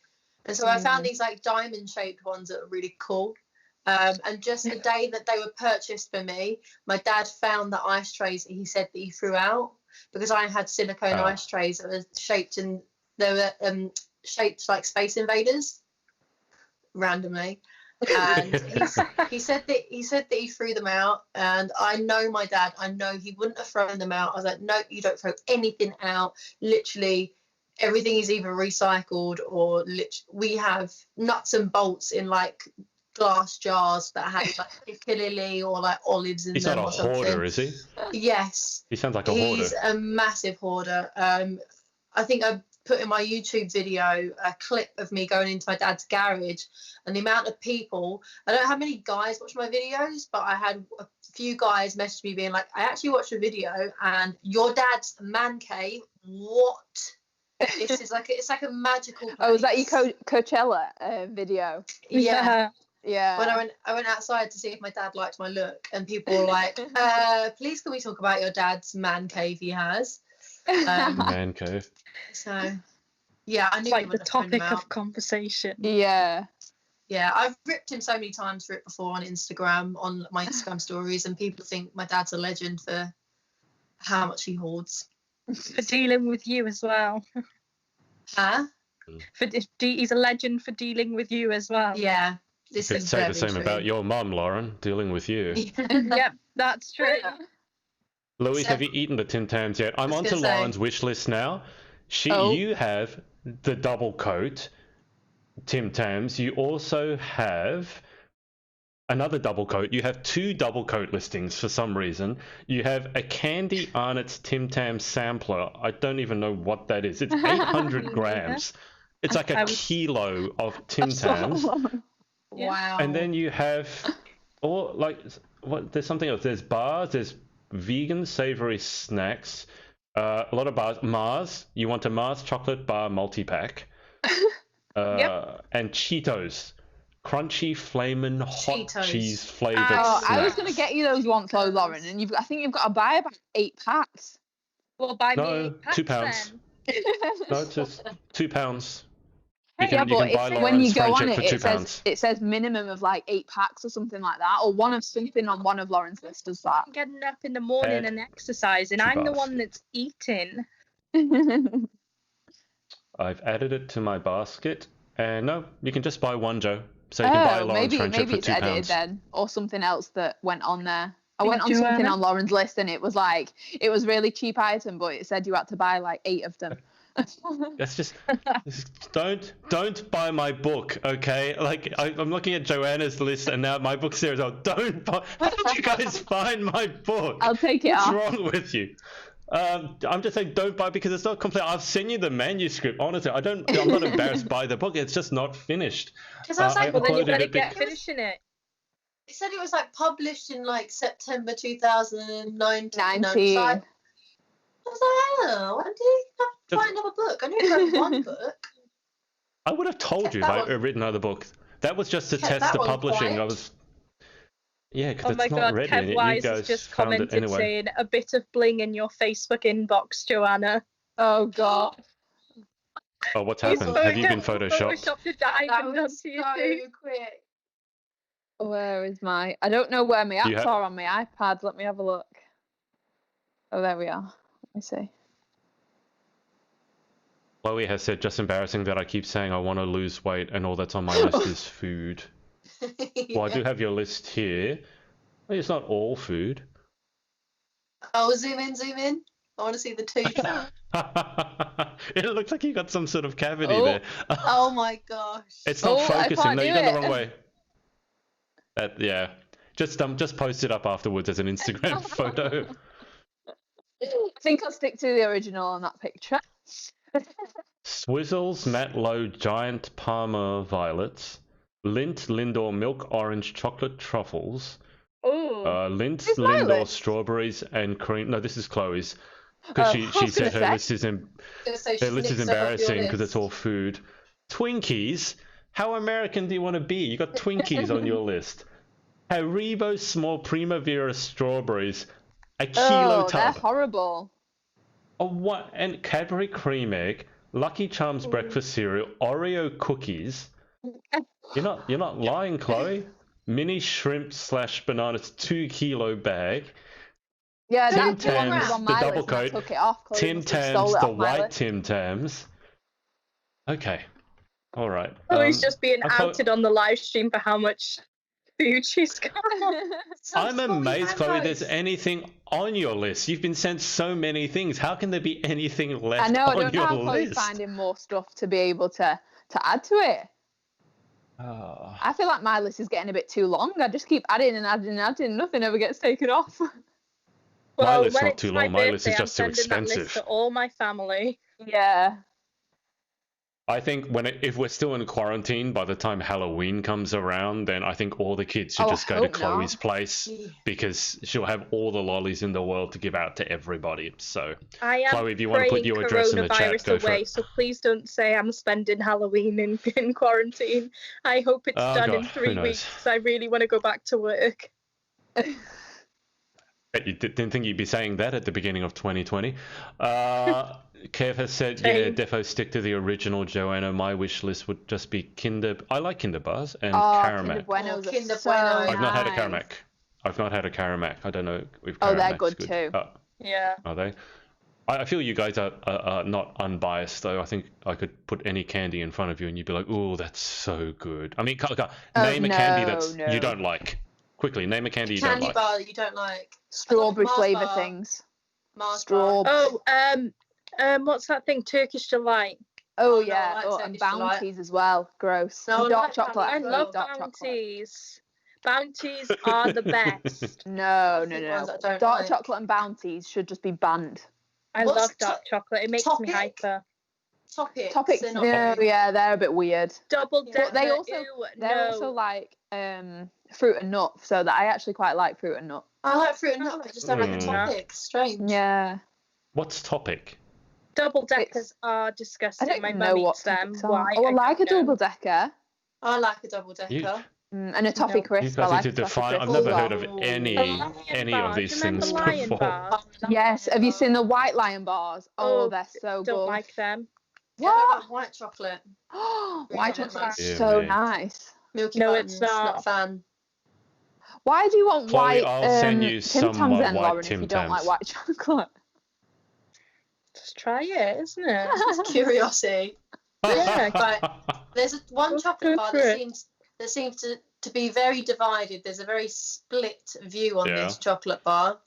And so I found these like diamond shaped ones that are really cool. And just the day that they were purchased for me, my dad found the ice trays that he said that he threw out because I had silicone ice trays that were shaped shaped like Space Invaders randomly. And he said that he threw them out, and I know my dad. I know he wouldn't have thrown them out. I was like, no, you don't throw anything out. Literally, everything is either recycled or we have nuts and bolts in like glass jars that have like piccalilli or like olives in He's them. not a or something. hoarder, is he? Yes. He sounds like a hoarder. He's a massive hoarder. I think I put in my YouTube video a clip of me going into my dad's garage, and the amount of people. I don't have many guys watch my videos, but I had a few guys message me being like, "I actually watched a video, and your dad's man cave. What? This is like it's like a magical place." Oh, was that your Coachella video? Yeah. Yeah. When I went outside to see if my dad liked my look, and people were like, "Please, can we talk about your dad's man cave he has?" Man cave. So, yeah, I knew It's like he the wouldn't have thrown them topic out. of conversation. Yeah. Yeah, I've ripped him so many times for it before on Instagram, on my Instagram stories, and people think my dad's a legend for how much he hoards. For dealing with you as well. Huh? He's a legend for dealing with you as well. Yeah. You could say the same about your mum, Lauren, dealing with you. Yep, that's true. Louise, have you eaten the Tim Tams yet? I'm onto Lauren's wish list now. You have the double coat Tim Tams. You also have another double coat. You have 2 double coat listings for some reason. You have a Candy Arnott's Tim Tam sampler. I don't even know what that is. It's 800 grams. It's like a kilo of Tim Tams. Wow. And then you have all like what? There's something else. There's bars. There's vegan savory snacks. A lot of bars. Mars. You want a Mars chocolate bar multi-pack. And Cheetos. Crunchy, flamin' hot Cheetos. cheese flavored Oh, snacks. I was going to get you those once, though, Lauren, and I think you've got to buy about 8 packs. Well, buy me No, 8 packs £2. then. No, just £2. Yeah, but when you go on it, £2. it says minimum of like 8 packs or something like that, or one of something on one of Lauren's lists does that. I'm getting up in the morning and exercising. I'm the one that's eating. I've added it to my basket, and no, you can just buy one, Joe. So you can buy Lauren's friendship maybe for it's £2. edited then, or something else that went on there. I went on something on Lauren's list, and it was like it was really cheap item, but it said you had to buy like 8 of them. That's just don't buy my book, okay? Like I'm looking at Joanna's list, and now my book's there as well. Don't buy. How did you guys find my book? I'll take it off. What's wrong with you? I'm just saying don't buy because it's not complete. I've sent you the manuscript. Honestly, I'm not embarrassed by the book. It's just not finished. Because I was like, well, then you better get finishing it. It said it was like published in like September 2019. 19. So I was like, oh, why did you have to buy another book? I knew you wrote one book. I would have told you if I had written another book. That was just to test the publishing. I was. Yeah, because it's not ready. Kev Wise has just commented saying a bit of bling in your Facebook inbox, Joanna. Oh God. Oh, what's happened? Have you been photoshopped? That was so quick. Where is my? I don't know where my apps are on my iPad. Let me have a look. Oh, there we are. Let me see. Chloe has said, just embarrassing that I keep saying I want to lose weight and all that's on my list is food. Well, I do have your list here. Well, it's not all food. Oh, zoom in. I want to see the tooth. It looks like you got some sort of cavity there. Oh my gosh. It's not focusing. No, you've gone the wrong way. Yeah. Just post it up afterwards as an Instagram photo. I think I'll stick to the original on that picture. Swizzles, Matt Lowe, Giant Parma Violets. Lindt Lindor Milk Orange Chocolate Truffles. Lindt Lindor Strawberries and Cream. No, this is Chloe's. Because she said her list is embarrassing because it's all food. Twinkies? How American do you want to be? You got Twinkies on your list. Haribo Small Primavera Strawberries. A kilo tub. They're horrible. What? And Cadbury Cream Egg. Lucky Charms Breakfast Cereal. Oreo Cookies. You're not lying, Chloe. Mini shrimp / bananas 2 kilo bag. Yeah, Tim Tams, the double coat. Tim Tams, the white Tim Tams. Okay, all right. Chloe's just being outed on the live stream for how much food she's got. I'm amazed, Chloe. There's anything on your list? You've been sent so many things. How can there be anything left on your list? I don't know how Chloe's finding more stuff to be able to add to it. I feel like my list is getting a bit too long. I just keep adding and adding and adding. Nothing ever gets taken off. My list's not too long. My list is just too expensive. That list to all my family. Yeah. I think if we're still in quarantine, by the time Halloween comes around, then I think all the kids should just go to Chloe's place because she'll have all the lollies in the world to give out to everybody. So, Chloe, if you want to put your address in the chat, go for it. So please don't say I'm spending Halloween in quarantine. I hope it's done in 3 weeks. I really want to go back to work. You didn't think you'd be saying that at the beginning of 2020. Kev has said, yeah, defo stick to the original, Joanna. My wish list would just be Kinder. I like Kinder bars and Caramac. Kinder Bueno. I've not had a Caramac. I don't know if Caramac's they're good too. Yeah. Are they? I feel you guys are not unbiased, though. I think I could put any candy in front of you and you'd be like, oh, that's so good. I mean, name a candy you don't like. Quickly, name a candy you don't like. Candy bar that you don't like. Strawberry flavour things. Strawberry. What's that thing? Turkish Delight. Oh yeah, and Bounties as well. Gross. No, dark chocolate. I love Bounties. Bounties are the best. No. The ones that I don't Dark like. chocolate and Bounties should just be banned. I What's love dark chocolate. It makes me Topic? hyper. Topics. They're not No, very- yeah, they're a bit weird. Double Yeah. decker. But they also Ew, they're no. also like fruit and nut, so that I actually quite like fruit and nut. I like fruit and nut, but I just don't like the topic. Strange. Yeah. What's topic? Double deckers are I disgusting. don't My know mum what eats them. topics are. Why? Oh, I like a don't know. double decker. I like a double decker. You- And a toffee No. crisp. You guys I need like to a toffee define. I've crisp never as heard well. of Lion any bars. of these Do you remember things lion before. bars? Yes, have you seen the white lion bars? Oh, they're so Don't good. like them. Yeah, I don't What? like white chocolate. White Yeah, chocolate's yeah, so mate. nice. Milky No, Buns, it's not not. a fan. Why do you want Chloe, white I'll send you Tim some Tams then, white Lauren, if Tim you don't like Tams. white chocolate? Just try it, isn't it? It's curiosity. Yeah, Right. There's one Go chocolate bar for that it. seems to be very divided. There's a very split view on Yeah. this chocolate bar.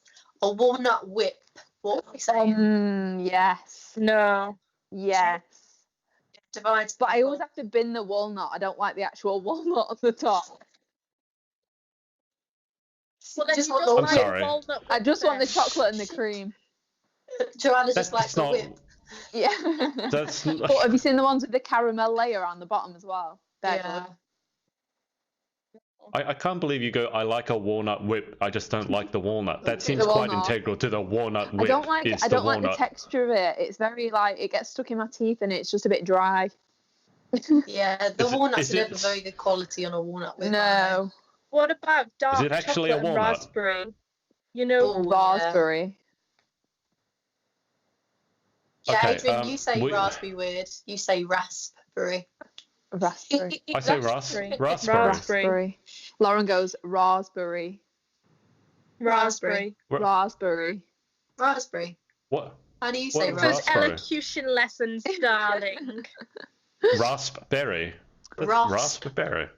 A walnut whip. What are we saying? Yes. No. Yes. Divides. But I people. always have to bin the walnut. I don't like the actual walnut on the top. Well, then Just you want don't the I'm like sorry. walnut I whip just want the then. chocolate and the cream. Joanna just likes That's the not. whip. Yeah. That's. But have you seen the ones with the caramel layer on the bottom as well? They're Yeah. I can't believe you go. I like a walnut whip. I just don't like the walnut. That The seems quite walnut. integral to the walnut good. whip. I don't like. Is I the don't like the walnut. texture of it. It's very like it gets stuck in my teeth and it's just a bit dry. Yeah, the Is it- walnuts is are never it- very good quality on a walnut whip. No. What about dark it actually a chocolate and walnut? raspberry? You know, Oh, yeah. Raspberry. Yeah, Okay, Adrian, you say we- raspberry weird. You say raspberry. Raspberry. I say Raspberry. raspberry. Raspberry. Lauren goes raspberry. raspberry. Raspberry. Raspberry. What? How do you What say is Those raspberry? Raspberry. elocution lessons, darling. Raspberry. Ras- Raspberry.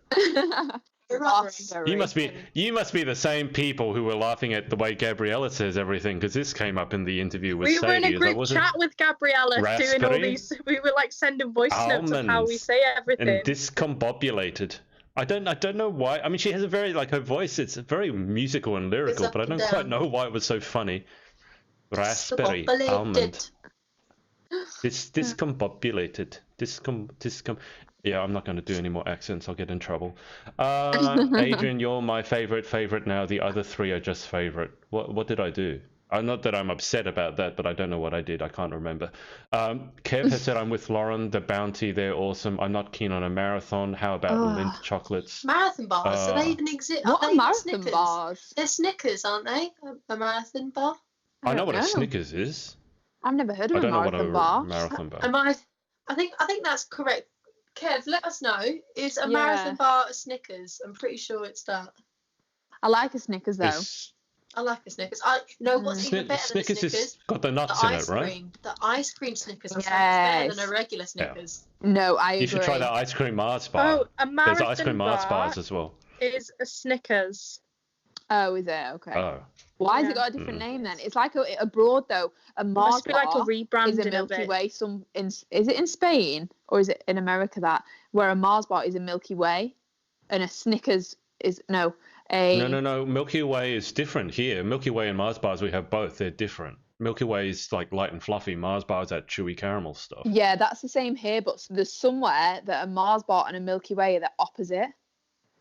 Raspberry. You must be the same people who were laughing at the way Gabriella says everything, because this came up in the interview with We were in Sadie. a Is that group was it? chat with Gabriella doing all Raspberry? these. We were like sending voice notes of how we Almonds say everything. And discombobulated. I don't know why. I mean, she has a very her voice. It's very musical and lyrical, up but I and don't quite down. know why it was so funny. Raspberry, Discombobulated. almond, discombobulated, Yeah, I'm not going to do any more accents. I'll get in trouble. Adrian, you're my favorite now. The other three are just favorite. What did I do? Not that I'm upset about that, but I don't know what I did. I can't remember. Kev has said I'm with Lauren. The Bounty, they're awesome. I'm not keen on a marathon. How about mint chocolates? Marathon bars. Do they even exist? What Are are they marathon Snickers? bars? They're Snickers, aren't they? A marathon bar. I know don't what a know. Snickers is. I've never heard of I a don't know what marathon a bar. marathon bar. Am I? I think that's correct. Kev, let us know. Is a Yeah. marathon bar a Snickers? I'm pretty sure it's that. I like a Snickers though. It's- I like a Snickers. I know what's even better than Snickers the Snickers. has got the The nuts in ice it, right? cream. The ice cream Snickers are so much Yes. better than a regular Snickers. No, I agree. You should try the ice cream Mars bar. Oh, a There's marathon ice cream Mars bar bars as well. is a Snickers. Oh, is it? Okay. Oh, Why has Yeah. it got a different name then? It's like abroad though. A Mars Must be like a bar is a rebranding of Milky it. Way. Is it in Spain or is it in America that where a Mars bar is a Milky Way, and a Snickers is no. Milky Way is different here. Milky Way and Mars bars, we have both. They're different. Milky Way is like light and fluffy. Mars bars that chewy caramel stuff. Yeah, that's the same here, but there's somewhere that a Mars bar and a Milky Way are the opposite.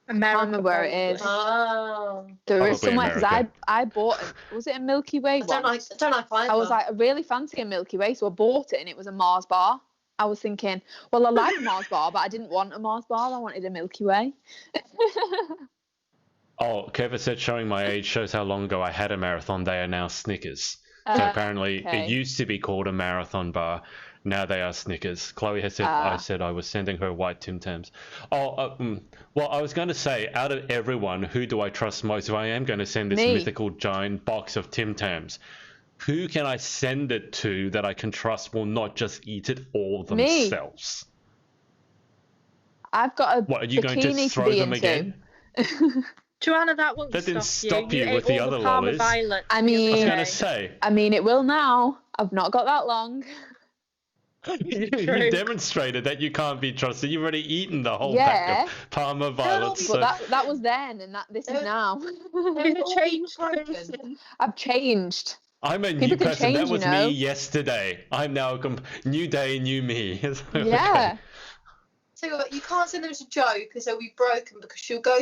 America, remember where it probably. Oh. There is Probably somewhere because America. I bought it. Was it a Milky Way I don't one? like either. I was like, I really fancy a Milky Way, so I bought it and it was a Mars bar. I was thinking, well, I like a Mars bar, but I didn't want a Mars bar. I wanted a Milky Way. Oh, Kevin said showing my age shows how long ago I had a marathon. They are now Snickers. So apparently okay. it used to be called a marathon bar. Now they are Snickers. Chloe has said I said I was sending her white Tim Tams. Well, I was going to say, out of everyone, who do I trust most? If I am going to send this Me. mythical giant box of Tim Tams, who can I send it to that I can trust will not just eat it all Me. themselves? I've got a What, are you going bikini to throw be them into. again? Joanna, that won't That didn't stop stop you. you ate with the all other Parma lollies. Violets I the other mean- I was day. going to say. I mean, it will now. I've not got that long. You True. demonstrated that you can't be trusted. You've already eaten the whole Yeah. pack of Parma violets. But So that was then, and this is now. You're a changed broken. person. I've changed. I'm a new People can person. That change, was you know. me yesterday. I'm now a new day, new me. Okay. Yeah. So you can't send them to Jo because they'll be broken because she'll go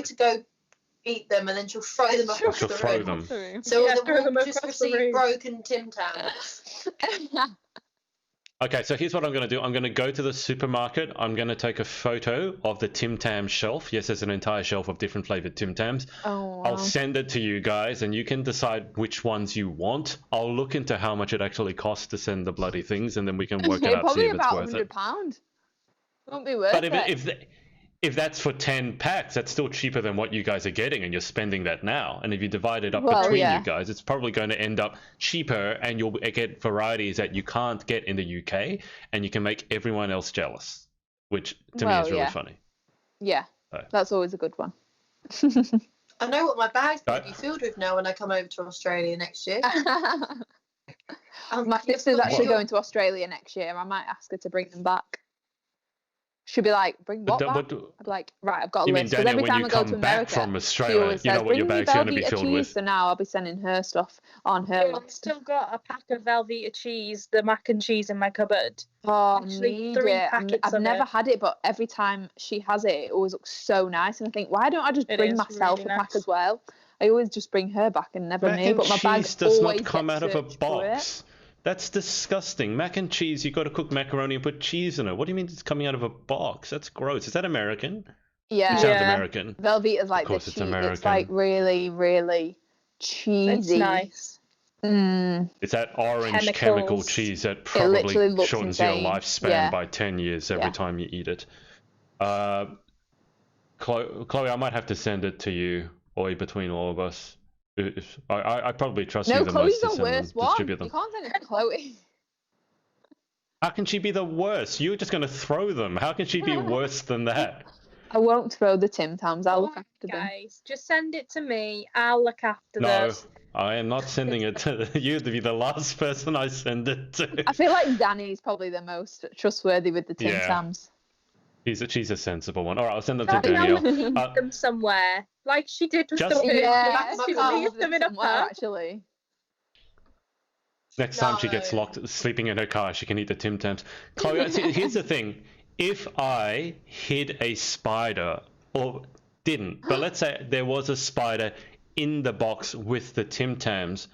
eat them and then she'll throw them across She'll the throw room. them. So Yeah, then throw them we'll just across the receive room. broken Tim Tams. Okay, so here's what I'm going to do. I'm going to go to the supermarket. I'm going to take a photo of the Tim Tam shelf. Yes, there's an entire shelf of different flavored Tim Tams. Oh, wow. I'll send it to you guys, and you can decide which ones you want. I'll look into how much it actually costs to send the bloody things, and then we can work it out, see Probably if it's about worth it. £100. Won't be worth But it. if that's for 10 packs, that's still cheaper than what you guys are getting, and you're spending that now. And if you divide it up between you guys, it's probably going to end up cheaper, and you'll get varieties that you can't get in the UK, and you can make everyone else jealous, which to me is really funny. Yeah, that's always a good one. I know what my bag's going to be filled with now when I come over to Australia next year. My sister's actually going to Australia next year. I might ask her to bring them back. She'll be like, bring what back? I'd be like, right, I've got a You mean, list. Because Daniel, every time when I you go come to back America, from she Australia, always you know says, what your bring me bag's going to be Velveeta filled cheese. with? So now I'll be sending her stuff on her I've list. still got a pack of Velveeta cheese, the mac and cheese in my cupboard. Oh, Actually, need 3 it. packets I've of never it. had it, but every time she has it, it always looks so nice. And I think, why don't I just bring is myself really a pack nice. as well? I always just bring her back and never Mac me. and But my bag cheese does always not come gets out of a searched for it. box. That's disgusting. Mac and cheese, you got to cook macaroni and put cheese in it. What do you mean it's coming out of a box? That's gross. Is that American? Yeah. It sounds American. Velveeta's like Of course the it's cheese. American. It's like really, really cheesy. It's nice. It's that orange chemical Chemicals. cheese that literally probably looks shortens insane. your lifespan by 10 years every time you eat it. Chloe, I might have to send it to you, or between all of us. I probably trust you the Chloe's most to the send worst them, one. distribute them. You can't send it to Chloe. How can she be the worst? You're just going to throw them. How can she be worse than that? I won't throw the Tim Tams. I'll look after them. Guys, just send it to me. I'll look after No, them. I am not sending it to you. To be the last person I send it to. I feel like Danny's probably the most trustworthy with the Tim Tams. She's a sensible one. All right, I'll send them to I'll Danielle. leave them somewhere, like she did with Just- the food. Yeah, She leaves them in a somewhere, pack. actually. Next time she gets locked sleeping in her car, she can eat the Tim Tams. Chloe, see, here's the thing. If I hid a spider, or didn't, but let's say there was a spider in the box with the Tim Tams,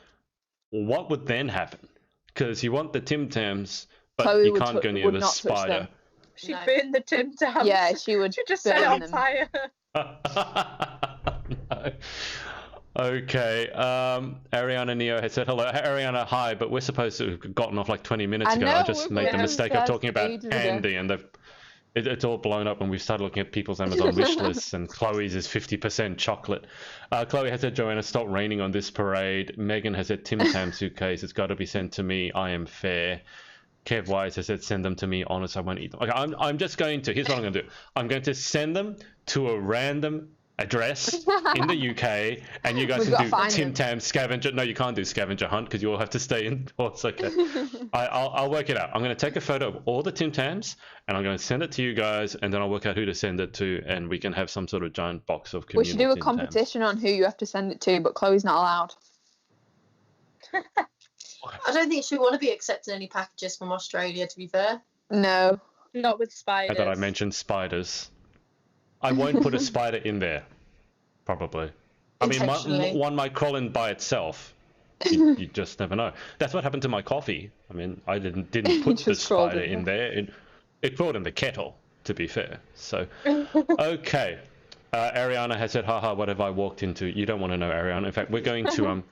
what would then happen? Because you want the Tim Tams, but Chloe you would can't go near would the not touch spider. them. She burned the Tim Tams. Yeah, she would. She just set it on burn them. fire. No. Okay. Ariana Neo has said hello. Ariana, hi, but we're supposed to have gotten off like 20 minutes I ago. know, I just made the we're mistake of supposed talking about ages ago. Andy, and it's all blown up, and we've started looking at people's Amazon wish lists, and Chloe's is 50% chocolate. Chloe has said, Joanna, stop raining on this parade. Megan has said, Tim Tam suitcase, it's got to be sent to me. I am fair. Kev Wise has said, send them to me. Honest, I won't eat them. Okay, I'm just going to, here's what I'm going to do. I'm going to send them to a random address in the UK, and you guys We've got to can do find Tim them. Tam scavenger. No, you can't do scavenger hunt because you all have to stay indoors. Okay, I'll work it out. I'm going to take a photo of all the Tim Tams, and I'm going to send it to you guys, and then I'll work out who to send it to, and we can have some sort of giant box of We communal should do a Tim Tams. competition on who you have to send it to, but Chloe's not allowed. I don't think she want to be accepting any packages from Australia, to be fair. No. Not with I spiders. thought I mentioned spiders. I won't put a spider in there, probably. I mean, Intentionally. one might crawl in by itself. You just never know. That's what happened to my coffee. I mean, I didn't put the just crawled spider in in there. It crawled in the kettle, to be fair. So, okay. Ariana has said, haha, what have I walked into? You don't want to know, Ariana. In fact, we're going to...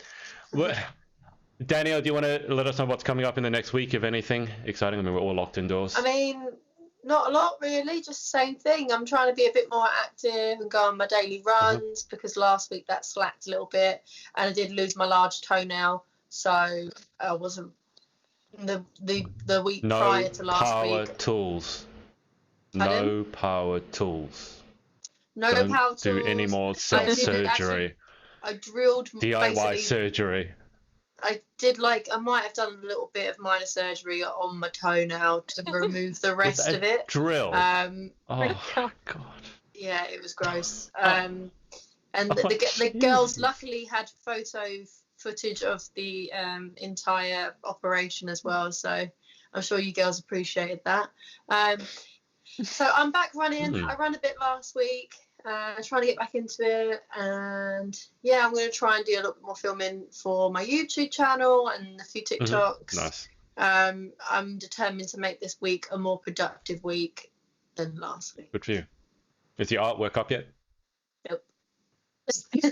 Danielle, do you want to let us know what's coming up in the next week, if anything exciting? I mean, we're all locked indoors. I mean, not a lot really, just the same thing. I'm trying to be a bit more active and go on my daily runs because last week that slacked a little bit, and I did lose my large toenail, so I wasn't the week prior to last power week. tools. Pardon? No power tools. No Don't power tools. do any more I did self-surgery. I drilled DIY basically. surgery. I did I might have done a little bit of minor surgery on my toenail to remove the rest of it. Drill. Um, Oh God. yeah, it was gross. Oh. And the girls luckily had footage of the entire operation as well, so I'm sure you girls appreciated that. So I'm back running. I ran a bit last week, trying to get back into it, and yeah, I'm going to try and do a little bit more filming for my YouTube channel and a few TikToks. Nice. I'm determined to make this week a more productive week than last week. Good for you. Is your artwork up yet? Nope.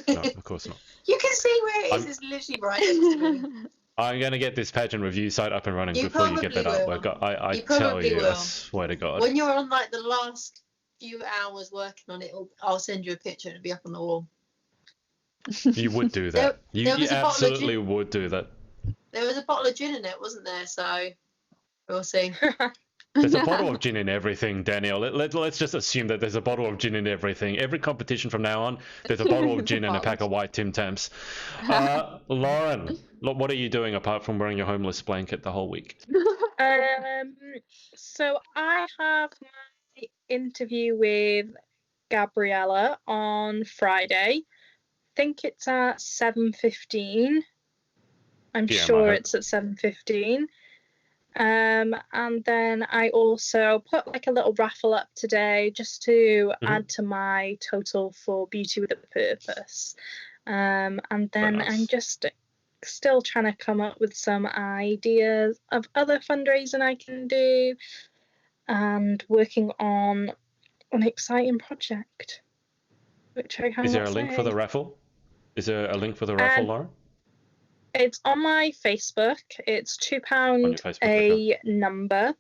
No, of course not. You can see where it is. It's literally right next to me. I'm going to get this pageant review site up and running before you get that will. artwork. I tell you, I swear to God. When you're on the last few hours working on it, I'll send you a picture and it'll be up on the wall. You would do that. You absolutely would do that. There was a bottle of gin in it, wasn't there? So we'll see. There's a bottle of gin in everything, Danielle. Let's just assume that there's a bottle of gin in everything. Every competition from now on, there's a bottle of gin and a pack of white Tim Tams. Lauren, what are you doing apart from wearing your homeless blanket the whole week? So I have my interview with Gabriella on Friday. I think it's at 7:15. I'm sure it's at 7:15. And then I also put a little raffle up today just to add to my total for Beauty with a Purpose. And then I'm just still trying to come up with some ideas of other fundraising I can do and working on an exciting project, which I cannot Is there a link for the raffle? Is there a link for the raffle, Lauren? It's on my Facebook. It's £2 a number,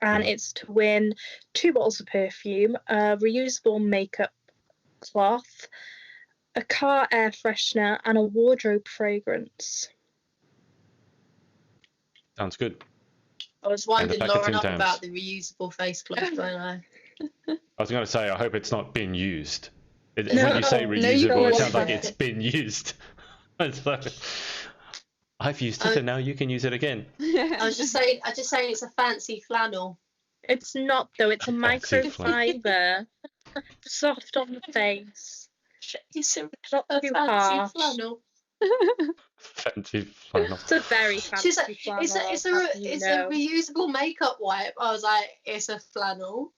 and it's to win 2 bottles of perfume, a reusable makeup cloth, a car air freshener, and a wardrobe fragrance. Sounds good. I was winding Lauren up about the reusable face cloth, don't I? I was going to say, I hope it's not been used. When you say reusable, it sounds like it's been used. So, I've used it, and now you can use it again. I was just saying it's a fancy flannel. It's not, though. It's a microfiber, soft on the face. It's a fancy flannel. Fancy flannel. It's a very fancy flannel. It's a reusable makeup wipe. I was like, it's a flannel.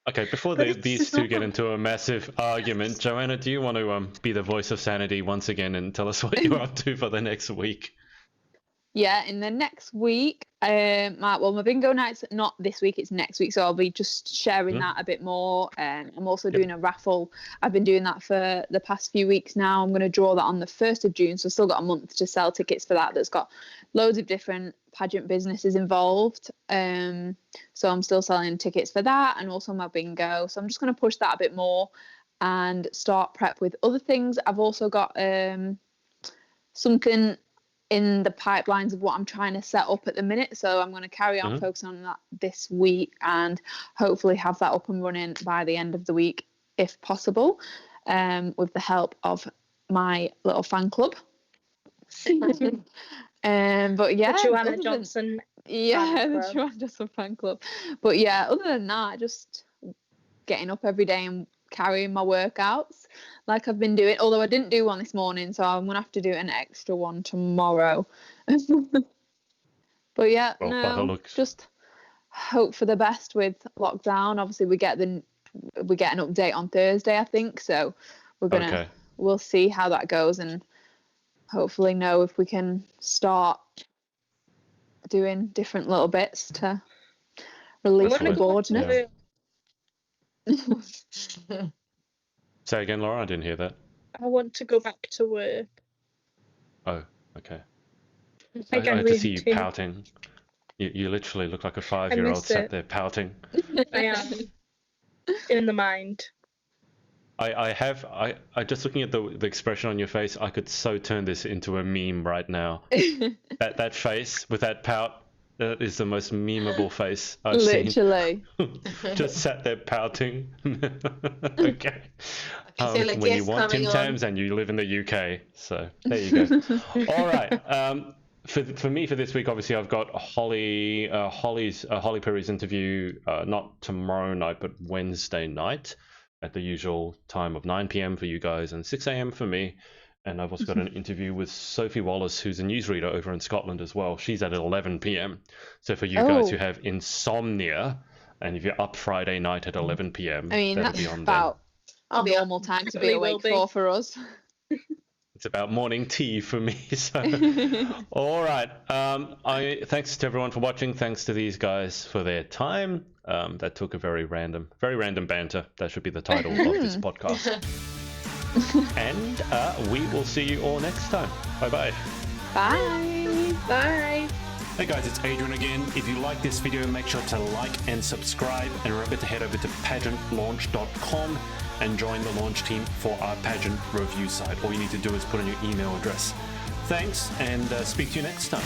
Okay, before these two get into a massive argument, Joanna, do you want to be the voice of sanity once again and tell us what you're up to for the next week? Yeah, in the next week, my bingo night's not this week, it's next week, so I'll be just sharing that a bit more. I'm also doing a raffle. I've been doing that for the past few weeks now. I'm going to draw that on the 1st of June, so I've still got a month to sell tickets for that. That's got loads of different pageant businesses involved. So I'm still selling tickets for that and also my bingo. So I'm just going to push that a bit more and start prep with other things. I've also got something in the pipelines of what I'm trying to set up at the minute, so I'm going to carry on focusing on that this week and hopefully have that up and running by the end of the week if possible, with the help of my little fan club. But yeah, Joanna Johnson. The Joanna Johnson fan club. But yeah, other than that, just getting up every day and carrying my workouts like I've been doing, although I didn't do one this morning, so I'm gonna have to do an extra one tomorrow. But yeah, just hope for the best with lockdown. Obviously we get an update on Thursday, I think, so we'll see how that goes and hopefully know if we can start doing different little bits to release the boredom. Say again, Laura, I didn't hear that. I want to go back to work. Oh, okay. I have to see you pouting. You literally look like a 5-year-old sat there pouting. I am. In the mind. I just looking at the expression on your face, I could so turn this into a meme right now. that face with that pout, That is the most memeable face I've seen. Literally. Just sat there pouting. Okay. I can feel a When gift you want Tim coming on. Tams and you live in the UK. So there you go. All right. For me for this week, obviously I've got Holly Perry's interview not tomorrow night but Wednesday night at the usual time of 9 p.m. for you guys and 6 a.m. for me. And I've also got an interview with Sophie Wallace, who's a newsreader over in Scotland as well. She's at 11 p.m. So for you guys who have insomnia, and if you're up Friday night at 11 p.m., I mean, that'll that's be on about I'll a be normal time to be Definitely will awake be. for us. It's about morning tea for me. So, all right. Thanks to everyone for watching. Thanks to these guys for their time. That took a very random banter. That should be the title of this podcast. And we will see you all next time. Bye-bye. Bye. Bye. Hey guys, it's Adrian again. If you like this video, make sure to like and subscribe, and remember to head over to pageantlaunch.com and join the launch team for our pageant review site. All you need to do is put in your email address. Thanks, and speak to you next time.